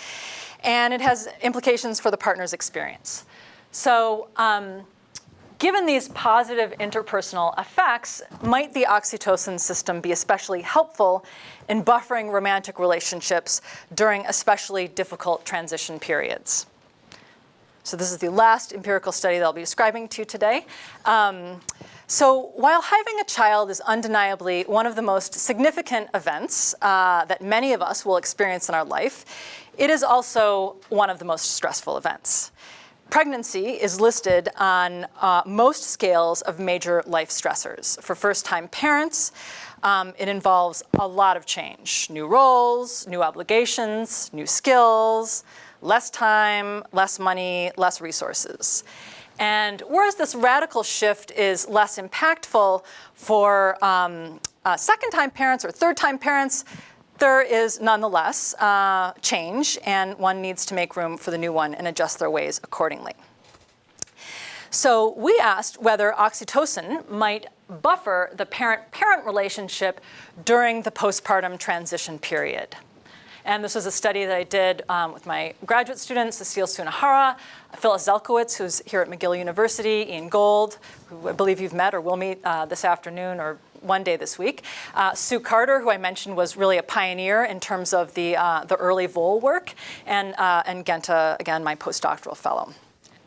and it has implications for the partner's experience. So given these positive interpersonal effects, might the oxytocin system be especially helpful in buffering romantic relationships during especially difficult transition periods? So this is the last empirical study that I'll be describing to you today. So while having a child is undeniably one of the most significant events that many of us will experience in our life, it is also one of the most stressful events. Pregnancy is listed on most scales of major life stressors. For first-time parents, it involves a lot of change: new roles, new obligations, new skills, less time, less money, less resources. And whereas this radical shift is less impactful for second-time parents or third-time parents, there is nonetheless change, and one needs to make room for the new one and adjust their ways accordingly. So we asked whether oxytocin might buffer the parent-parent relationship during the postpartum transition period. And this was a study that I did with my graduate students, Cecile Sunahara, Phyllis Zelkowitz, who's here at McGill University, Ian Gold, who I believe you've met or will meet this afternoon or one day this week. Sue Carter, who I mentioned was really a pioneer in terms of the early VOL work, and Genta, again, my postdoctoral fellow.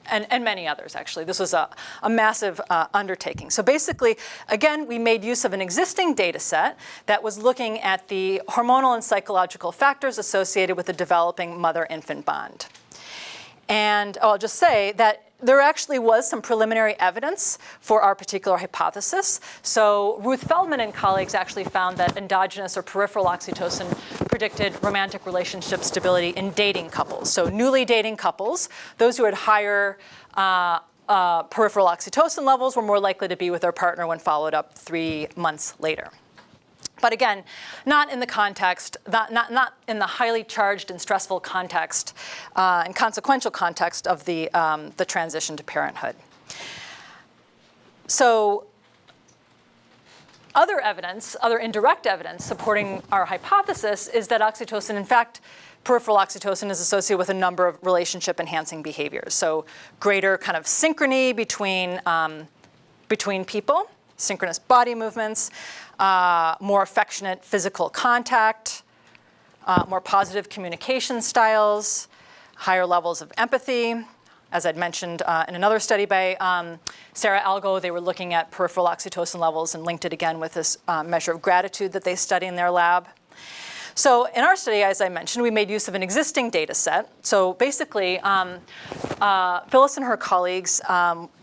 And many others, actually. This was a massive undertaking. So basically, again, we made use of an existing data set that was looking at the hormonal and psychological factors associated with the developing mother-infant bond. And I'll just say that there actually was some preliminary evidence for our particular hypothesis. So Ruth Feldman and colleagues actually found that endogenous or peripheral oxytocin predicted romantic relationship stability in dating couples. So newly dating couples, those who had higher peripheral oxytocin levels were more likely to be with their partner when followed up 3 months later. But again, not in the context, not in the highly charged and stressful context and consequential context of the transition to parenthood. So other evidence, other indirect evidence supporting our hypothesis is that oxytocin, in fact, peripheral oxytocin is associated with a number of relationship-enhancing behaviors. So greater kind of synchrony between people, synchronous body movements, more affectionate physical contact, more positive communication styles, higher levels of empathy. As I'd mentioned in another study by Sarah Algo, they were looking at peripheral oxytocin levels and linked it again with this measure of gratitude that they study in their lab. So in our study, as I mentioned, we made use of an existing data set. So basically, Phyllis and her colleagues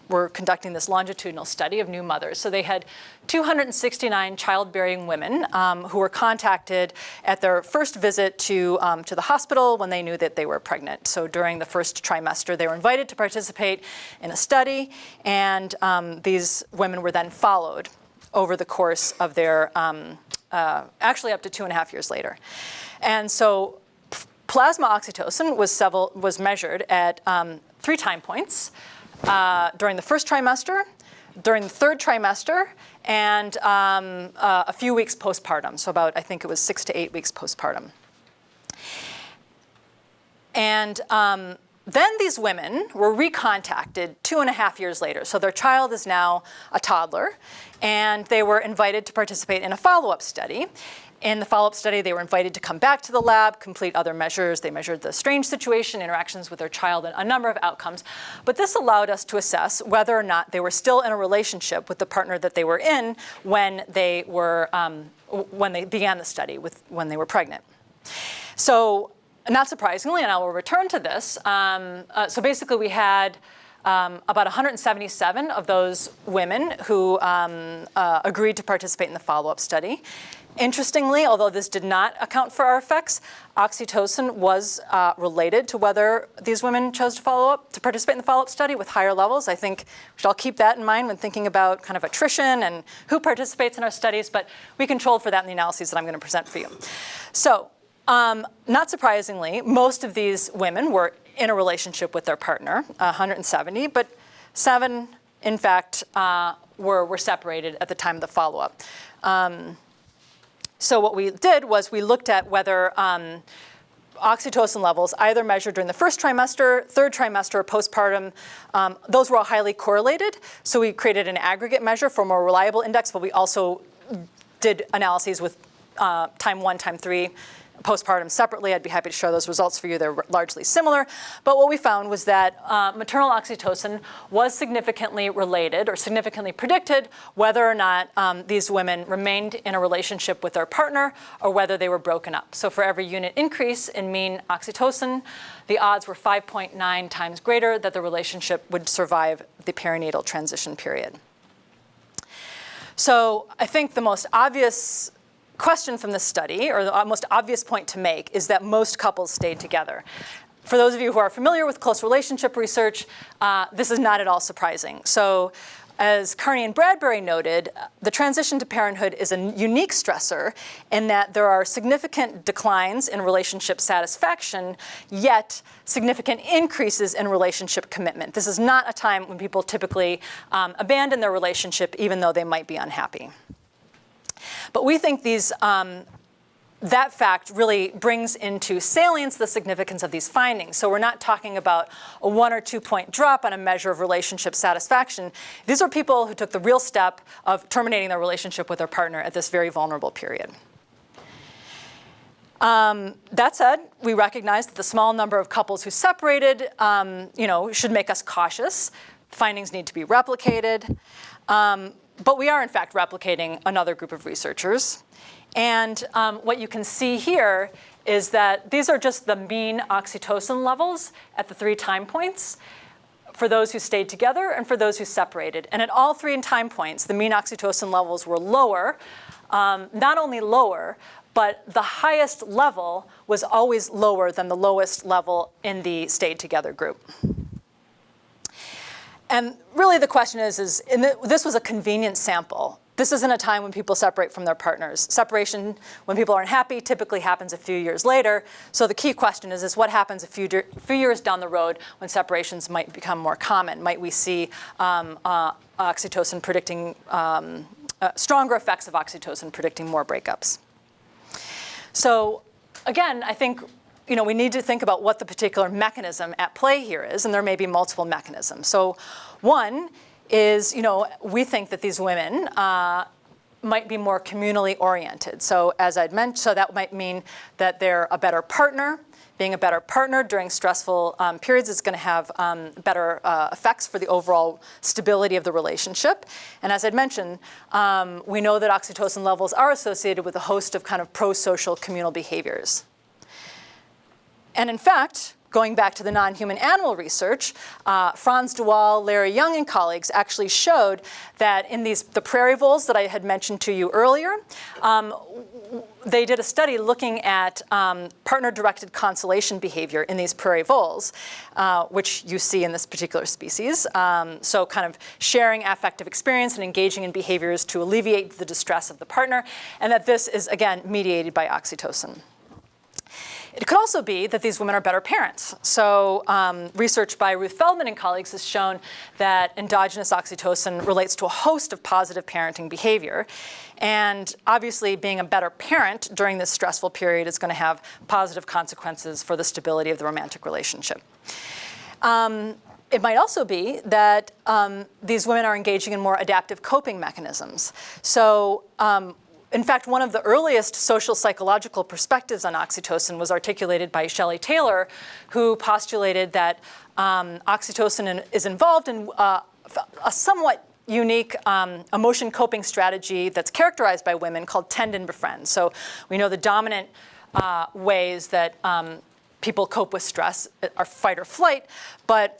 were conducting this longitudinal study of new mothers. So they had 269 childbearing women who were contacted at their first visit to the hospital when they knew that they were pregnant. So during the first trimester, they were invited to participate in a study, and these women were then followed over the course of their, actually up to 2.5 years later. And so plasma oxytocin was measured at 3 time points. During the first trimester, during the third trimester, and a few weeks postpartum. So about, I think it was 6 to 8 weeks postpartum. And then these women were recontacted 2.5 years later. So their child is now a toddler, and they were invited to participate in a follow-up study. In the follow-up study, they were invited to come back to the lab, complete other measures. They measured the strange situation, interactions with their child, and a number of outcomes. But this allowed us to assess whether or not they were still in a relationship with the partner that they were in when they began the study, when they were pregnant. So not surprisingly, and I will return to this, so basically we had about 177 of those women who agreed to participate in the follow-up study. Interestingly, although this did not account for our effects, oxytocin was related to whether these women chose to participate in the follow-up study with higher levels. I think we should all keep that in mind when thinking about kind of attrition and who participates in our studies, but we controlled for that in the analyses that I'm going to present for you. So, not surprisingly, most of these women were in a relationship with their partner, 170, but 7, in fact, were separated at the time of the follow-up. So what we did was we looked at whether oxytocin levels, either measured during the first trimester, third trimester, or postpartum, those were all highly correlated. So we created an aggregate measure for a more reliable index, but we also did analyses with time 1, time 3, postpartum separately. I'd be happy to share those results for you. They're largely similar. But what we found was that maternal oxytocin was significantly related or significantly predicted whether or not these women remained in a relationship with their partner or whether they were broken up. So for every unit increase in mean oxytocin, the odds were 5.9 times greater that the relationship would survive the perinatal transition period. So I think the most obvious question from this study, or the most obvious point to make, is that most couples stayed together. For those of you who are familiar with close relationship research, this is not at all surprising. So as Carney and Bradbury noted, the transition to parenthood is a unique stressor in that there are significant declines in relationship satisfaction, yet significant increases in relationship commitment. This is not a time when people typically abandon their relationship even though they might be unhappy. But we think that fact really brings into salience the significance of these findings. So we're not talking about a 1 or 2 point drop on a measure of relationship satisfaction. These are people who took the real step of terminating their relationship with their partner at this very vulnerable period. That said, we recognize that the small number of couples who separated should make us cautious. Findings need to be replicated. But we are, in fact, replicating another group of researchers. And what you can see here is that these are just the mean oxytocin levels at the 3 time points for those who stayed together and for those who separated. And at all 3 time points, the mean oxytocin levels were lower, not only lower, but the highest level was always lower than the lowest level in the stayed together group. And really the question is this was a convenient sample. This isn't a time when people separate from their partners. Separation, when people are unhappy, typically happens a few years later. So the key question is what happens a few years down the road when separations might become more common? Might we see oxytocin predicting, stronger effects of oxytocin predicting more breakups? So again, I think we need to think about what the particular mechanism at play here is, and there may be multiple mechanisms. So one is, we think that these women might be more communally oriented. So as I'd mentioned, so that might mean that they're a better partner. Being a better partner during stressful periods is going to have better effects for the overall stability of the relationship. And as I'd mentioned, we know that oxytocin levels are associated with a host of kind of pro-social communal behaviors. And in fact, going back to the non-human animal research, Franz de Waal, Larry Young, and colleagues actually showed that in the prairie voles that I had mentioned to you earlier, they did a study looking at partner-directed consolation behavior in these prairie voles, which you see in this particular species. So kind of sharing affective experience and engaging in behaviors to alleviate the distress of the partner, and that this is, again, mediated by oxytocin. It could also be that these women are better parents. So research by Ruth Feldman and colleagues has shown that endogenous oxytocin relates to a host of positive parenting behavior. And obviously, being a better parent during this stressful period is going to have positive consequences for the stability of the romantic relationship. It might also be that these women are engaging in more adaptive coping mechanisms. So in fact, one of the earliest social psychological perspectives on oxytocin was articulated by Shelley Taylor, who postulated that oxytocin is involved in a somewhat unique emotion coping strategy that's characterized by women called tend and befriend. So we know the dominant ways that people cope with stress are fight or flight, but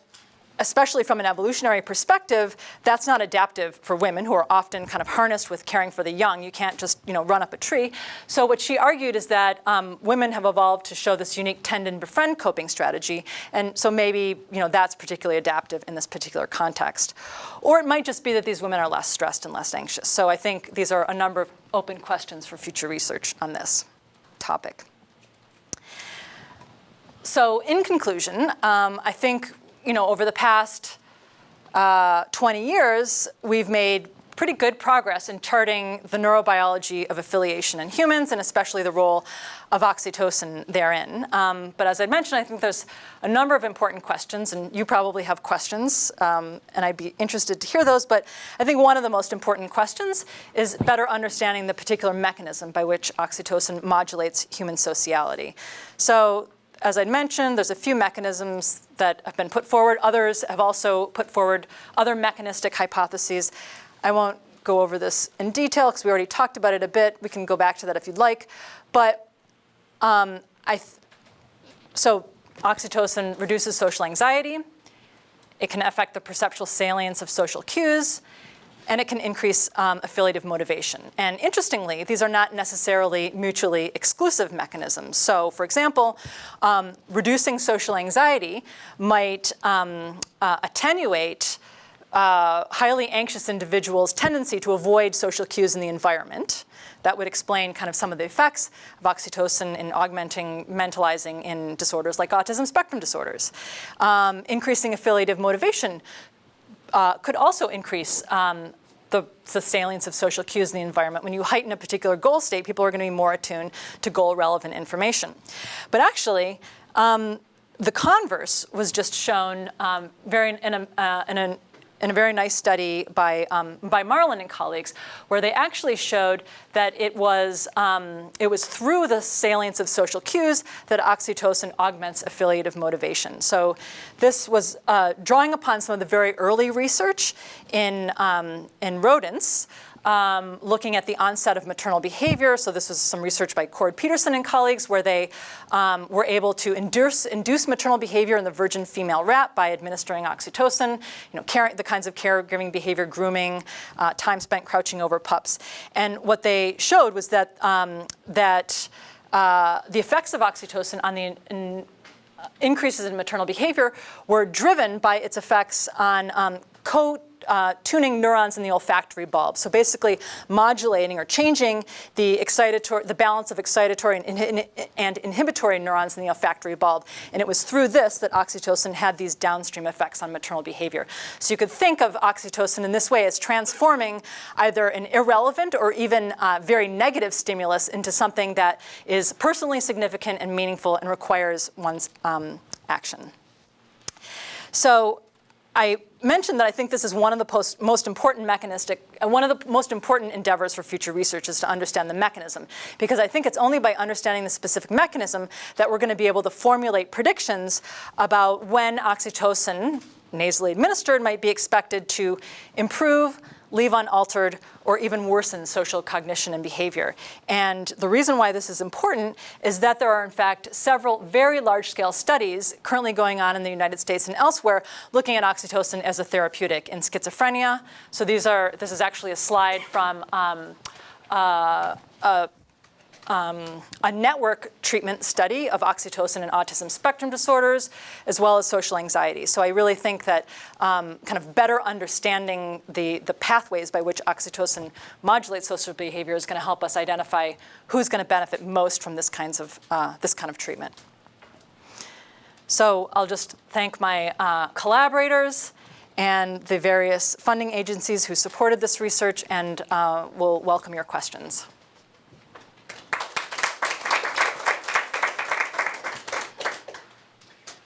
especially from an evolutionary perspective, that's not adaptive for women who are often kind of harnessed with caring for the young. You can't just run up a tree. So what she argued is that women have evolved to show this unique tend and befriend coping strategy. And so maybe that's particularly adaptive in this particular context. Or it might just be that these women are less stressed and less anxious. So I think these are a number of open questions for future research on this topic. So in conclusion, I think over the past 20 years, we've made pretty good progress in charting the neurobiology of affiliation in humans, and especially the role of oxytocin therein. But as I mentioned, I think there's a number of important questions, and you probably have questions, and I'd be interested to hear those. But I think one of the most important questions is better understanding the particular mechanism by which oxytocin modulates human sociality. So, as I'd mentioned, there's a few mechanisms that have been put forward. Others have also put forward other mechanistic hypotheses. I won't go over this in detail because we already talked about it a bit. We can go back to that if you'd like. But so oxytocin reduces social anxiety. It can affect the perceptual salience of social cues. And it can increase affiliative motivation. And interestingly, these are not necessarily mutually exclusive mechanisms. So, for example, reducing social anxiety might attenuate highly anxious individuals' tendency to avoid social cues in the environment. That would explain kind of some of the effects of oxytocin in augmenting mentalizing in disorders like autism spectrum disorders. Increasing affiliative motivation could also increase the salience of social cues in the environment. When you heighten a particular goal state, people are going to be more attuned to goal-relevant information. But actually, the converse was just shown in a very nice study by Marlin and colleagues, where they actually showed that it was through the salience of social cues that oxytocin augments affiliative motivation. So this was drawing upon some of the very early research in rodents, looking at the onset of maternal behavior. So this was some research by Cord Peterson and colleagues, where they were able to induce maternal behavior in the virgin female rat by administering oxytocin, the kinds of caregiving behavior, grooming, time spent crouching over pups. And what they showed was that the effects of oxytocin on the increases in maternal behavior were driven by its effects on tuning neurons in the olfactory bulb. So basically modulating or changing the balance of excitatory and inhibitory neurons in the olfactory bulb. And it was through this that oxytocin had these downstream effects on maternal behavior. So you could think of oxytocin in this way as transforming either an irrelevant or even very negative stimulus into something that is personally significant and meaningful and requires one's action. So I mentioned that I think this is one of the most important one of the most important endeavors for future research is to understand the mechanism, because I think it's only by understanding the specific mechanism that we're going to be able to formulate predictions about when oxytocin, nasally administered, might be expected to improve, leave unaltered, or even worsen social cognition and behavior. And the reason why this is important is that there are, in fact, several very large-scale studies currently going on in the United States and elsewhere looking at oxytocin as a therapeutic in schizophrenia. So this is actually a slide from a network treatment study of oxytocin in autism spectrum disorders, as well as social anxiety. So I really think that kind of better understanding the pathways by which oxytocin modulates social behavior is going to help us identify who's going to benefit most from this kind of treatment. So I'll just thank my collaborators and the various funding agencies who supported this research, and will welcome your questions.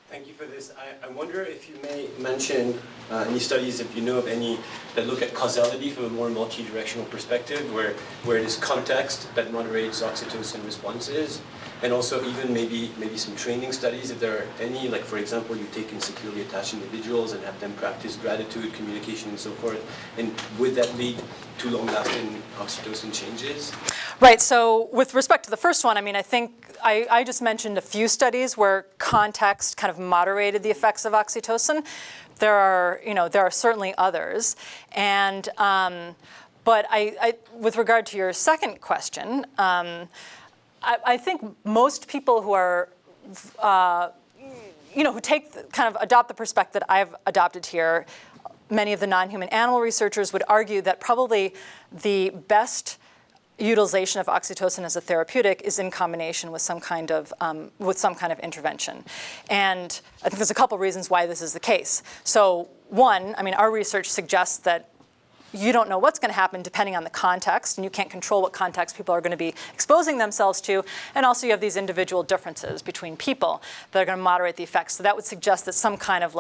Thank you for this. I wonder if you may mention any studies, if you know of any, that look at causality from a more multi-directional perspective, where it is context that moderates oxytocin responses, and also even maybe some training studies, if there are any, like for example, you take insecurely attached individuals and have them practice gratitude, communication, and so forth, and would that lead to long-lasting oxytocin changes? Right, so with respect to the first one, I mean, I think I just mentioned a few studies where context kind of moderated the effects of oxytocin. There are certainly others, and but with regard to your second question, I think most people who are who adopt the perspective that I've adopted here, many of the non-human animal researchers would argue that probably the best utilization of oxytocin as a therapeutic is in combination with some kind of intervention. And I think there's a couple reasons why this is the case. So one, I mean, our research suggests that you don't know what's going to happen depending on the context, and you can't control what context people are going to be exposing themselves to. And also you have these individual differences between people that are going to moderate the effects. So that would suggest that some kind of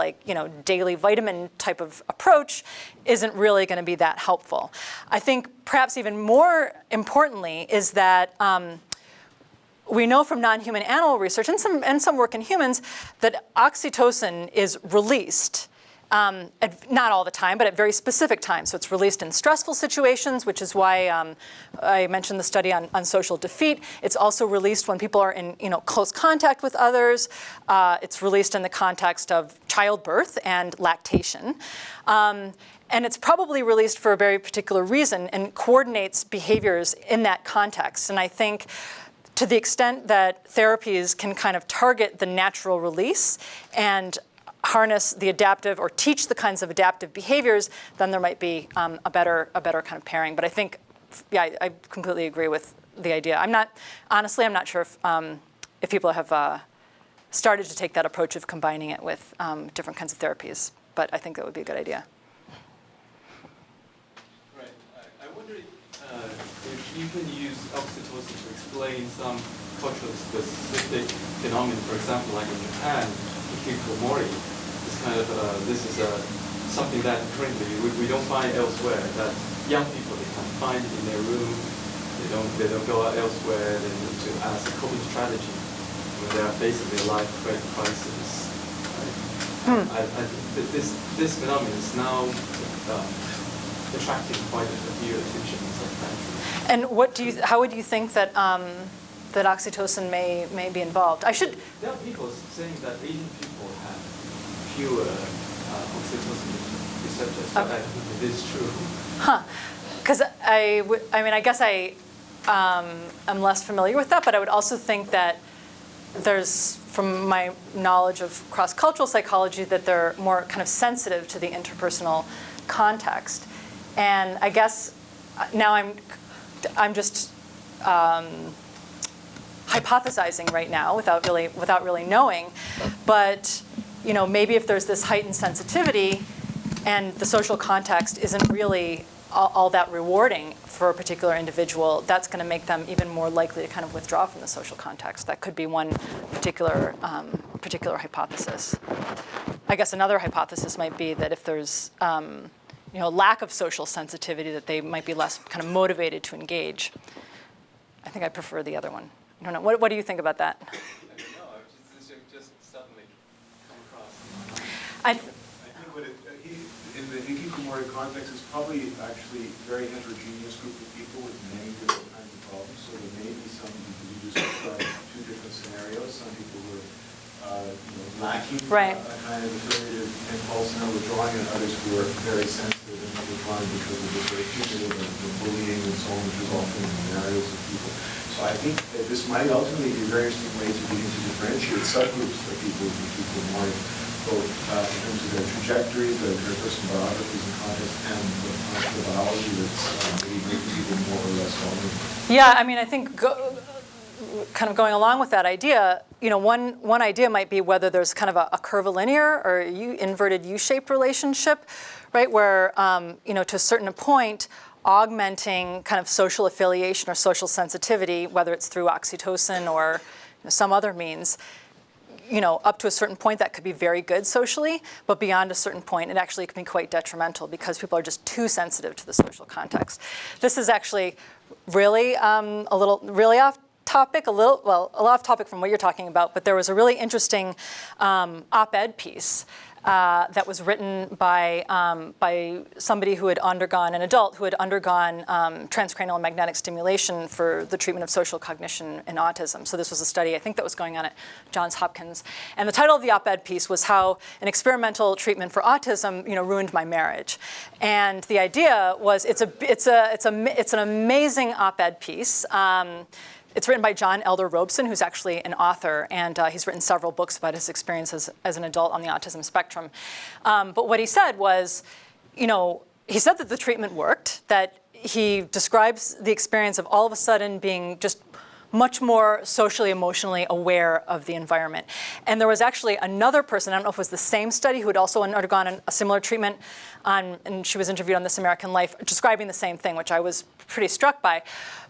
daily vitamin type of approach isn't really going to be that helpful. I think perhaps even more importantly is that we know from non-human animal research and some work in humans that oxytocin is released, not all the time, but at very specific times. So it's released in stressful situations, which is why I mentioned the study on social defeat. It's also released when people are in close contact with others. It's released in the context of childbirth and lactation. And it's probably released for a very particular reason and coordinates behaviors in that context. And I think to the extent that therapies can kind of target the natural release and harness the adaptive or teach the kinds of adaptive behaviors, then there might be a better kind of pairing. But I think, yeah, I completely agree with the idea. I'm not sure if people have started to take that approach of combining it with different kinds of therapies, but I think that would be a good idea. Right. I wonder if you can use oxytocin to explain some culturally specific phenomena. For example, like in Japan, hikikomori is kind of this is something that currently we don't find elsewhere. That young people, they can find it in their room. They don't go out elsewhere. They need to as a coping strategy when they are facing their life crisis. Right? This phenomenon is now attracting quite a few attention in some countries. And how would you think that that oxytocin may be involved? There are people saying that Asian people have fewer oxytocin receptors, but I think it is true. Huh? Because I guess I'm less familiar with that, but I would also think that there's, from my knowledge of cross-cultural psychology, that they're more kind of sensitive to the interpersonal context. And I guess now I'm just hypothesizing right now without really knowing. But maybe if there's this heightened sensitivity and the social context isn't really all that rewarding for a particular individual, that's going to make them even more likely to kind of withdraw from the social context. That could be one particular hypothesis. I guess another hypothesis might be that if there's lack of social sensitivity, that they might be less kind of motivated to engage. I think I prefer the other one. I don't know. What do you think about that? I don't know. Just suddenly come across. I think in the hikikomori context, it's probably actually a very heterogeneous group of people with many different kinds of problems. So there may be some individuals who are two different scenarios. Some people who are lacking right. a kind of affiliative impulse and are withdrawing, and others who are very sensitive and are withdrawing because of the sort of punitive and the bullying and so on, which is often in the scenarios of people. So I think that this might ultimately be a very interesting way to begin to differentiate subgroups of people with hikikomori, both in terms of their trajectories, their personal biographies and context, and the biology that's maybe making people more or less vulnerable. Yeah, I think kind of going along with that idea, one idea might be whether there's kind of a curvilinear or inverted U-shaped relationship, right, where to a certain point, augmenting kind of social affiliation or social sensitivity, whether it's through oxytocin or some other means, up to a certain point that could be very good socially, but beyond a certain point it actually can be quite detrimental because people are just too sensitive to the social context. This is actually really really off topic, a little off topic from what you're talking about, but there was a really interesting op-ed piece that was written by somebody who had undergone, an adult who had undergone transcranial magnetic stimulation for the treatment of social cognition in autism. So this was a study, I think, that was going on at Johns Hopkins. And the title of the op-ed piece was How an Experimental Treatment for Autism Ruined My Marriage. And the idea was it's an amazing op-ed piece. It's written by John Elder Robeson, who's actually an author, and he's written several books about his experiences as an adult on the autism spectrum. But what he said was, he said that the treatment worked, that he describes the experience of all of a sudden being just much more socially, emotionally aware of the environment. And there was actually another person, I don't know if it was the same study, who had also undergone a similar treatment, and she was interviewed on This American Life, describing the same thing, which I was pretty struck by.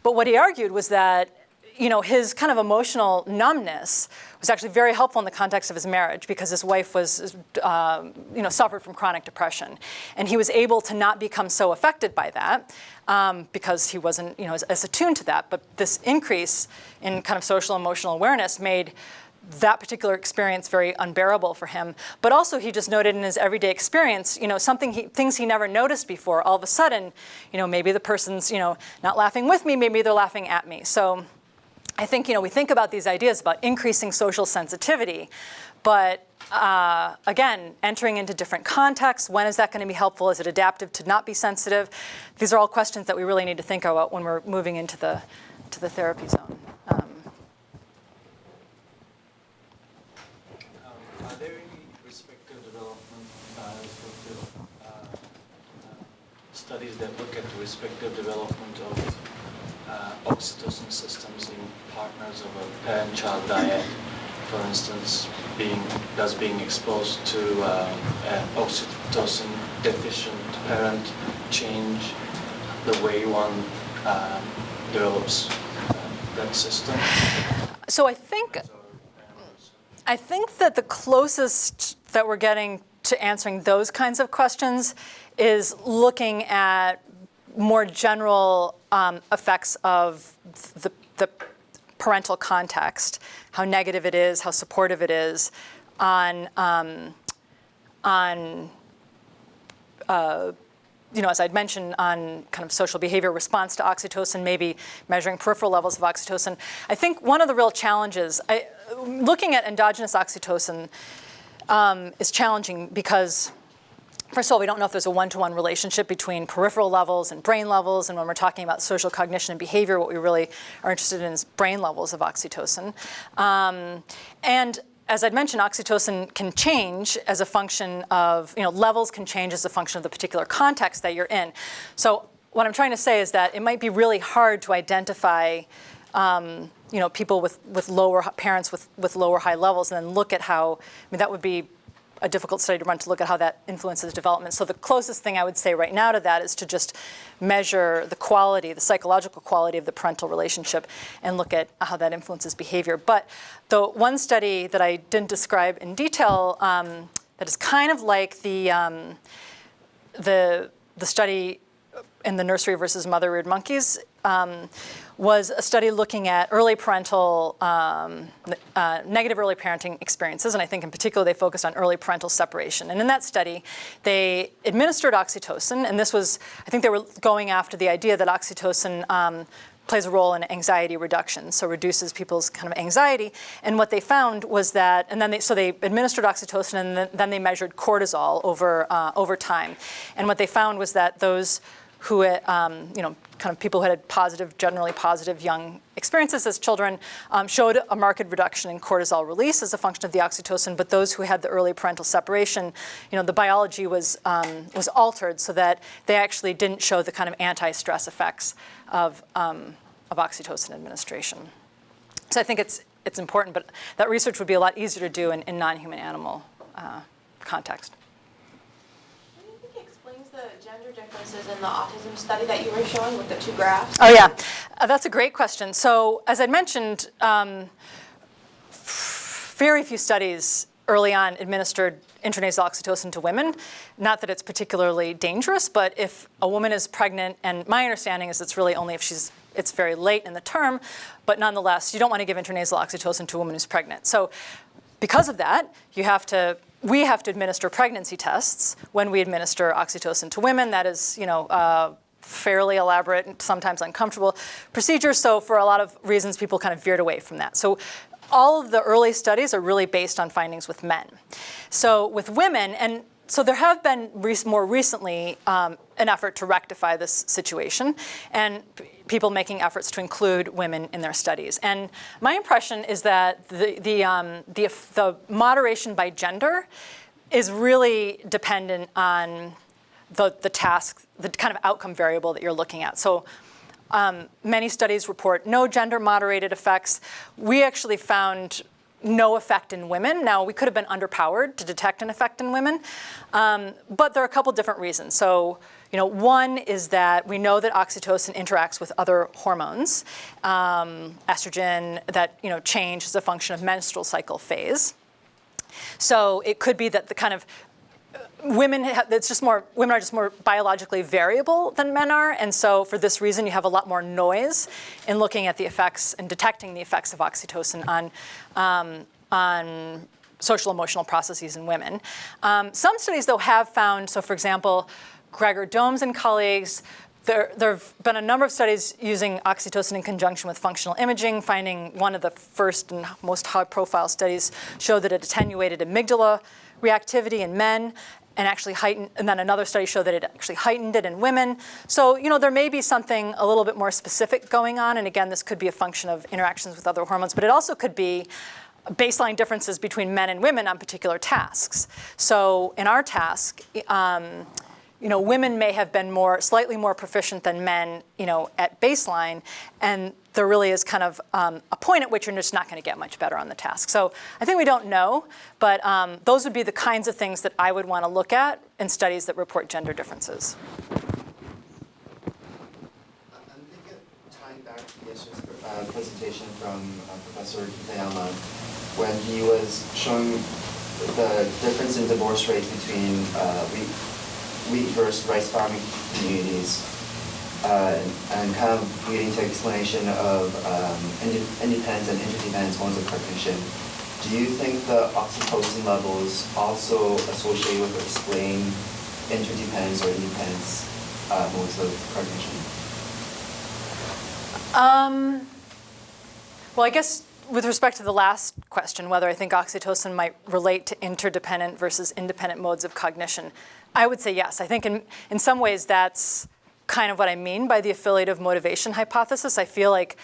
But what he argued was that his kind of emotional numbness was actually very helpful in the context of his marriage, because his wife was, suffered from chronic depression. And he was able to not become so affected by that because he wasn't, as attuned to that. But this increase in kind of social emotional awareness made that particular experience very unbearable for him. But also he just noted in his everyday experience, things he never noticed before. All of a sudden, maybe the person's, not laughing with me, maybe they're laughing at me. So I think, we think about these ideas about increasing social sensitivity, but again, entering into different contexts, when is that going to be helpful? Is it adaptive to not be sensitive? These are all questions that we really need to think about when we're moving into the therapy zone. Are there any respective development studies that look at the respective development of oxytocin systems in partners of a parent-child dyad, for instance, being exposed to an oxytocin deficient parent change the way one develops that system? So I think that the closest that we're getting to answering those kinds of questions is looking at more general effects of the parental context, how negative it is, how supportive it is on as I'd mentioned, on kind of social behavior response to oxytocin, maybe measuring peripheral levels of oxytocin. I think one of the real challenges, looking at endogenous oxytocin is challenging because, first of all, we don't know if there's a one-to-one relationship between peripheral levels and brain levels. And when we're talking about social cognition and behavior, what we really are interested in is brain levels of oxytocin. And as I'd mentioned, oxytocin can change as a function of, levels can change as a function of the particular context that you're in. So what I'm trying to say is that it might be really hard to identify people with lower, parents with lower high levels, and then look at how, that would be a difficult study to run, to look at how that influences development. So the closest thing I would say right now to that is to just measure the quality, the psychological quality of the parental relationship, and look at how that influences behavior. But the one study that I didn't describe in detail that is kind of like the study in the nursery versus mother-reared monkeys was a study looking at early parental, negative early parenting experiences. And I think in particular they focused on early parental separation. And in that study, they administered oxytocin. And this was, I think they were going after the idea that oxytocin plays a role in anxiety reduction, so reduces people's kind of anxiety. And what they found was that, and then they administered oxytocin, and then they measured cortisol over time. And what they found was that those who had, kind of people who had positive, generally positive young experiences as children, showed a marked reduction in cortisol release as a function of the oxytocin. But those who had the early parental separation, the biology was altered so that they actually didn't show the kind of anti-stress effects of oxytocin administration. So I think it's important, but that research would be a lot easier to do in non-human animal context. The gender differences in the autism study that you were showing with the two graphs? Oh yeah, that's a great question. So as I mentioned, very few studies early on administered intranasal oxytocin to women. Not that it's particularly dangerous, but if a woman is pregnant, and my understanding is it's really only if it's very late in the term, but nonetheless, you don't want to give intranasal oxytocin to a woman who's pregnant. So because of that, we have to administer pregnancy tests when we administer oxytocin to women. That is, fairly elaborate and sometimes uncomfortable procedure. So for a lot of reasons, people kind of veered away from that. So all of the early studies are really based on findings with men. So with women, and so there have been more recently an effort to rectify this situation, and people making efforts to include women in their studies. And my impression is that the moderation by gender is really dependent on the task, the kind of outcome variable that you're looking at. So Many studies report no gender-moderated effects. We actually found no effect in women. Now, we could have been underpowered to detect an effect in women, but there are a couple different reasons. So, one is that we know that oxytocin interacts with other hormones, estrogen, that change as a function of menstrual cycle phase. So it could be that the kind of women are just more biologically variable than men are, and so for this reason, you have a lot more noise in looking at the effects and detecting the effects of oxytocin on social emotional processes in women. Some studies, though, have found. So, for example, Gregor Domes and colleagues. There have been a number of studies using oxytocin in conjunction with functional imaging, finding one of the first and most high-profile studies showed that it attenuated amygdala reactivity in men, and actually heightened, and then another study showed that it actually heightened it in women. So, there may be something a little bit more specific going on, and again, this could be a function of interactions with other hormones, but it also could be baseline differences between men and women on particular tasks. So in our task, women may have been slightly more proficient than men, at baseline, and there really is kind of a point at which you're just not going to get much better on the task. So I think we don't know, but those would be the kinds of things that I would want to look at in studies that report gender differences. I'm thinking, tying back to yesterday's presentation from Professor Kitayama, when he was showing the difference in divorce rates between wheat versus rice farming communities, and kind of leading to explanation of independence and interdependence modes of cognition. Do you think the oxytocin levels also associated with or explain interdependence or independence modes of cognition? Well, I guess with respect to the last question, whether I think oxytocin might relate to interdependent versus independent modes of cognition, I would say yes. I think in some ways that's kind of what I mean by the affiliative motivation hypothesis. I feel like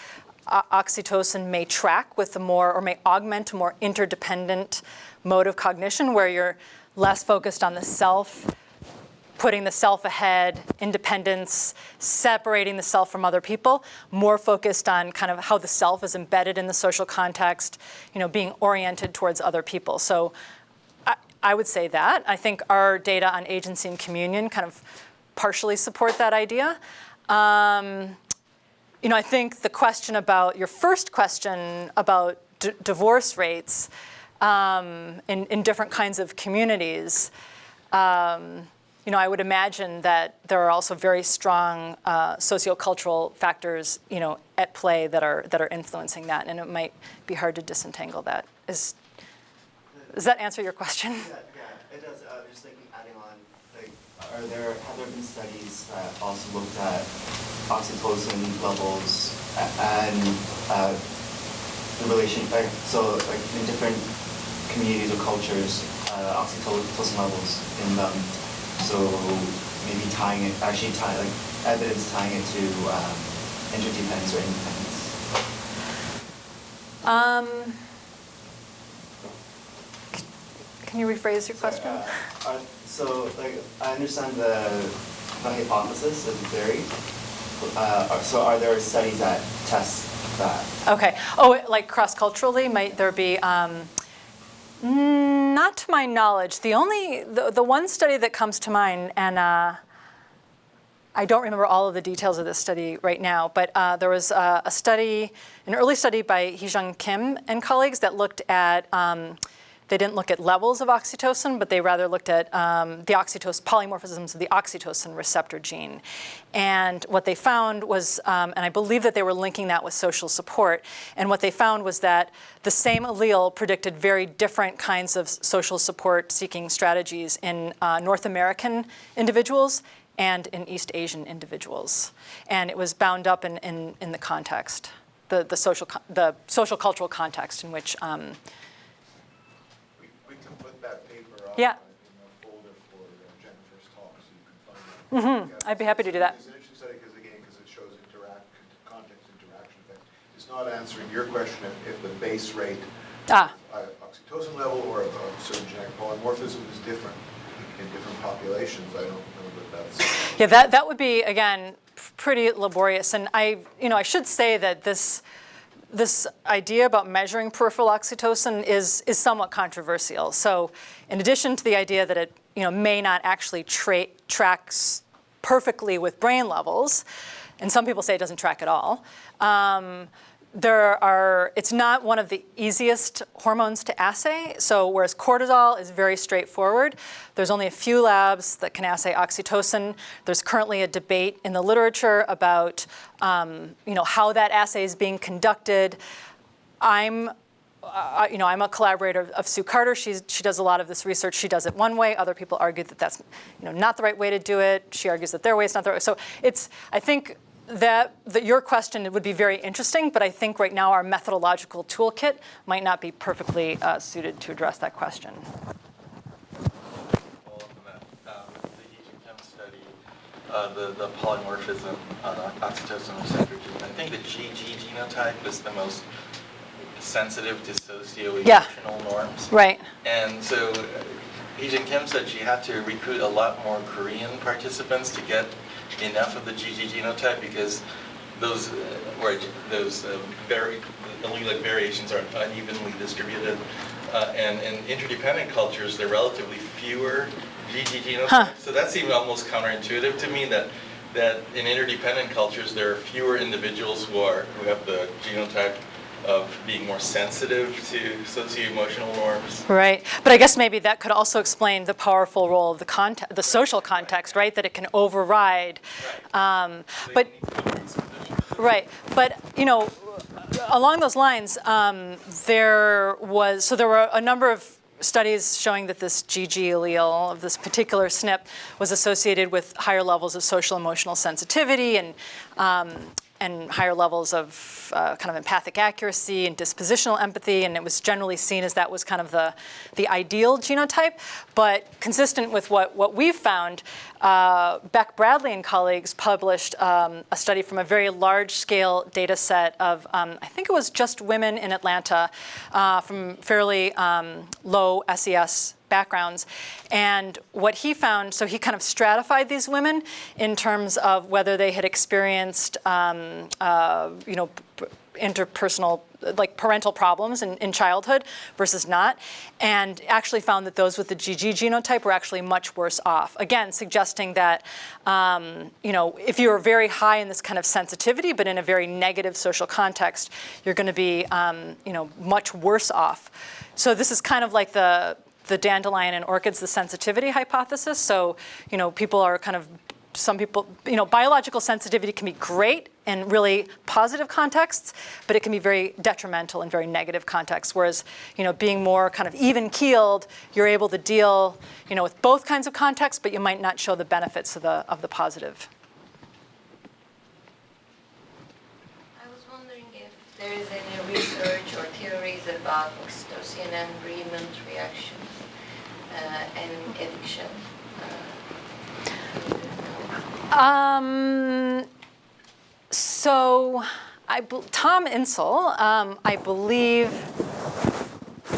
oxytocin may track with may augment a more interdependent mode of cognition where you're less focused on the self, putting the self ahead, independence, separating the self from other people, more focused on kind of how the self is embedded in the social context, being oriented towards other people. So I would say that. I think our data on agency and communion kind of partially support that idea. I think the question about your first question about divorce rates in different kinds of communities, I would imagine that there are also very strong sociocultural factors, at play that are influencing that, and it might be hard to disentangle that. Does that answer your question? Yeah, it does. Just thinking, adding on, have there been studies that also looked at oxytocin levels and the relation, in different communities or cultures, oxytocin levels in them. So maybe evidence tying it to interdependence or independence. Can you rephrase your question? I understand the hypothesis of the theory. So are there studies that test that? Okay. Oh, like cross-culturally, might there be? Not to my knowledge. The one study that comes to mind, and I don't remember all of the details of this study right now, but there was an early study by Hee-Jung Kim and colleagues that looked at, they didn't look at levels of oxytocin, but they rather looked at the polymorphisms of the oxytocin receptor gene. And what they found was, and I believe that they were linking that with social support, and what they found was that the same allele predicted very different kinds of social support seeking strategies in North American individuals and in East Asian individuals. And it was bound up in the context, the social cultural context in which That paper up Yeah. in the folder for Jennifer's talk, so you can find that. I'd be happy to do that. It's an interesting study because it shows context interaction effect. It's not answering your question if the base rate oxytocin level or a certain genetic polymorphism is different in different populations. I don't know that that's... Yeah, that would be, again, pretty laborious. And I should say that this idea about measuring peripheral oxytocin is somewhat controversial. So in addition to the idea that it may not actually tracks perfectly with brain levels, and some people say it doesn't track at all, it's not one of the easiest hormones to assay. So whereas cortisol is very straightforward, there's only a few labs that can assay oxytocin. There's currently a debate in the literature about how that assay is being conducted. I'm a collaborator of Sue Carter. She does a lot of this research. She does it one way. Other people argue that that's not the right way to do it. She argues that their way is not the right way. So I think that your question would be very interesting, but I think right now our methodological toolkit might not be perfectly suited to address that question. The polymorphism oxytocin receptor gene. I think the GG genotype is the most sensitive to socio-emotional norms. Right. And so Hee-Jin Kim said she had to recruit a lot more Korean participants to get enough of the GG genotype because those allelic variations are unevenly distributed. And in interdependent cultures, there are relatively fewer GG genotypes. Huh. So that seemed almost counterintuitive to me that in interdependent cultures, there are fewer individuals who have the genotype of being more sensitive to socio-emotional norms. Right, but I guess maybe that could also explain the powerful role of the social context, right? That it can override. But along those lines, there were a number of studies showing that this GG allele of this particular SNP was associated with higher levels of social emotional sensitivity and higher levels of kind of empathic accuracy and dispositional empathy, and it was generally seen as that was kind of the ideal genotype. But consistent with what we've found, Beck Bradley and colleagues published a study from a very large-scale data set of, I think it was just women in Atlanta from fairly low SES backgrounds. And what he found, so he kind of stratified these women in terms of whether they had experienced, interpersonal, like parental problems in childhood versus not, and actually found that those with the GG genotype were actually much worse off. Again, suggesting that, if you're very high in this kind of sensitivity, but in a very negative social context, you're going to be, much worse off. So this is kind of like the dandelion and orchids, the sensitivity hypothesis. So, people are some people, biological sensitivity can be great in really positive contexts, but it can be very detrimental in very negative contexts. Whereas, being more kind of even-keeled, you're able to deal, with both kinds of contexts, but you might not show the benefits of the positive. I was wondering if there is any research or theories about oxytocin and agreement reactions and addiction. So Tom Insel, I believe,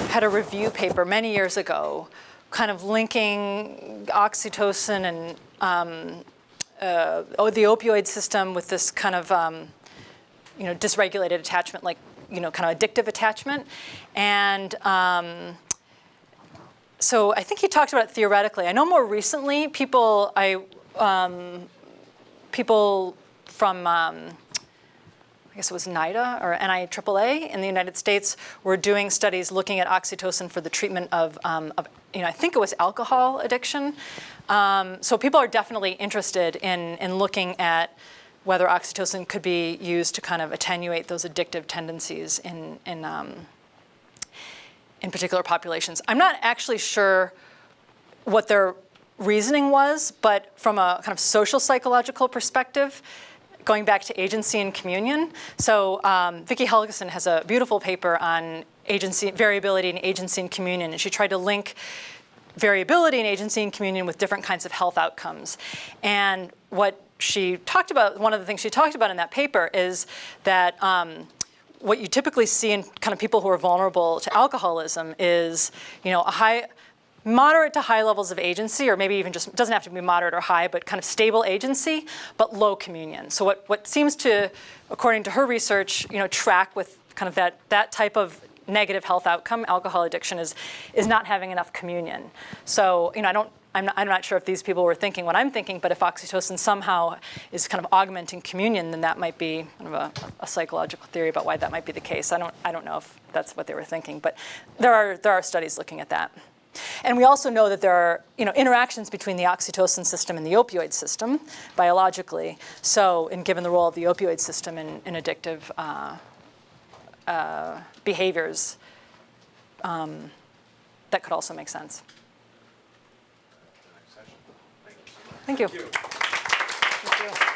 had a review paper many years ago kind of linking oxytocin and the opioid system with this kind of dysregulated attachment, like kind of addictive attachment. And so I think he talked about it theoretically. I know more recently people from, I guess it was NIDA or NIAAA in the United States were doing studies looking at oxytocin for the treatment of I think it was alcohol addiction. So people are definitely interested in looking at whether oxytocin could be used to kind of attenuate those addictive tendencies in particular populations. I'm not actually sure what their reasoning was, but from a kind of social psychological perspective, going back to agency and communion. So Vicki Helgeson has a beautiful paper on variability in agency and communion, and she tried to link variability in agency and communion with different kinds of health outcomes. And what she talked about, one of the things she talked about in that paper is that what you typically see in kind of people who are vulnerable to alcoholism is, a high moderate to high levels of agency, or maybe even just, doesn't have to be moderate or high, but kind of stable agency, but low communion. So what seems to, according to her research, track with kind of that type of negative health outcome, alcohol addiction, is not having enough communion. So, I'm not sure if these people were thinking what I'm thinking, but if oxytocin somehow is kind of augmenting communion, then that might be kind of a psychological theory about why that might be the case. I don't know if that's what they were thinking, but there are studies looking at that. And we also know that there are interactions between the oxytocin system and the opioid system biologically. So, and given the role of the opioid system in addictive behaviors, that could also make sense. Thank you. Thank you.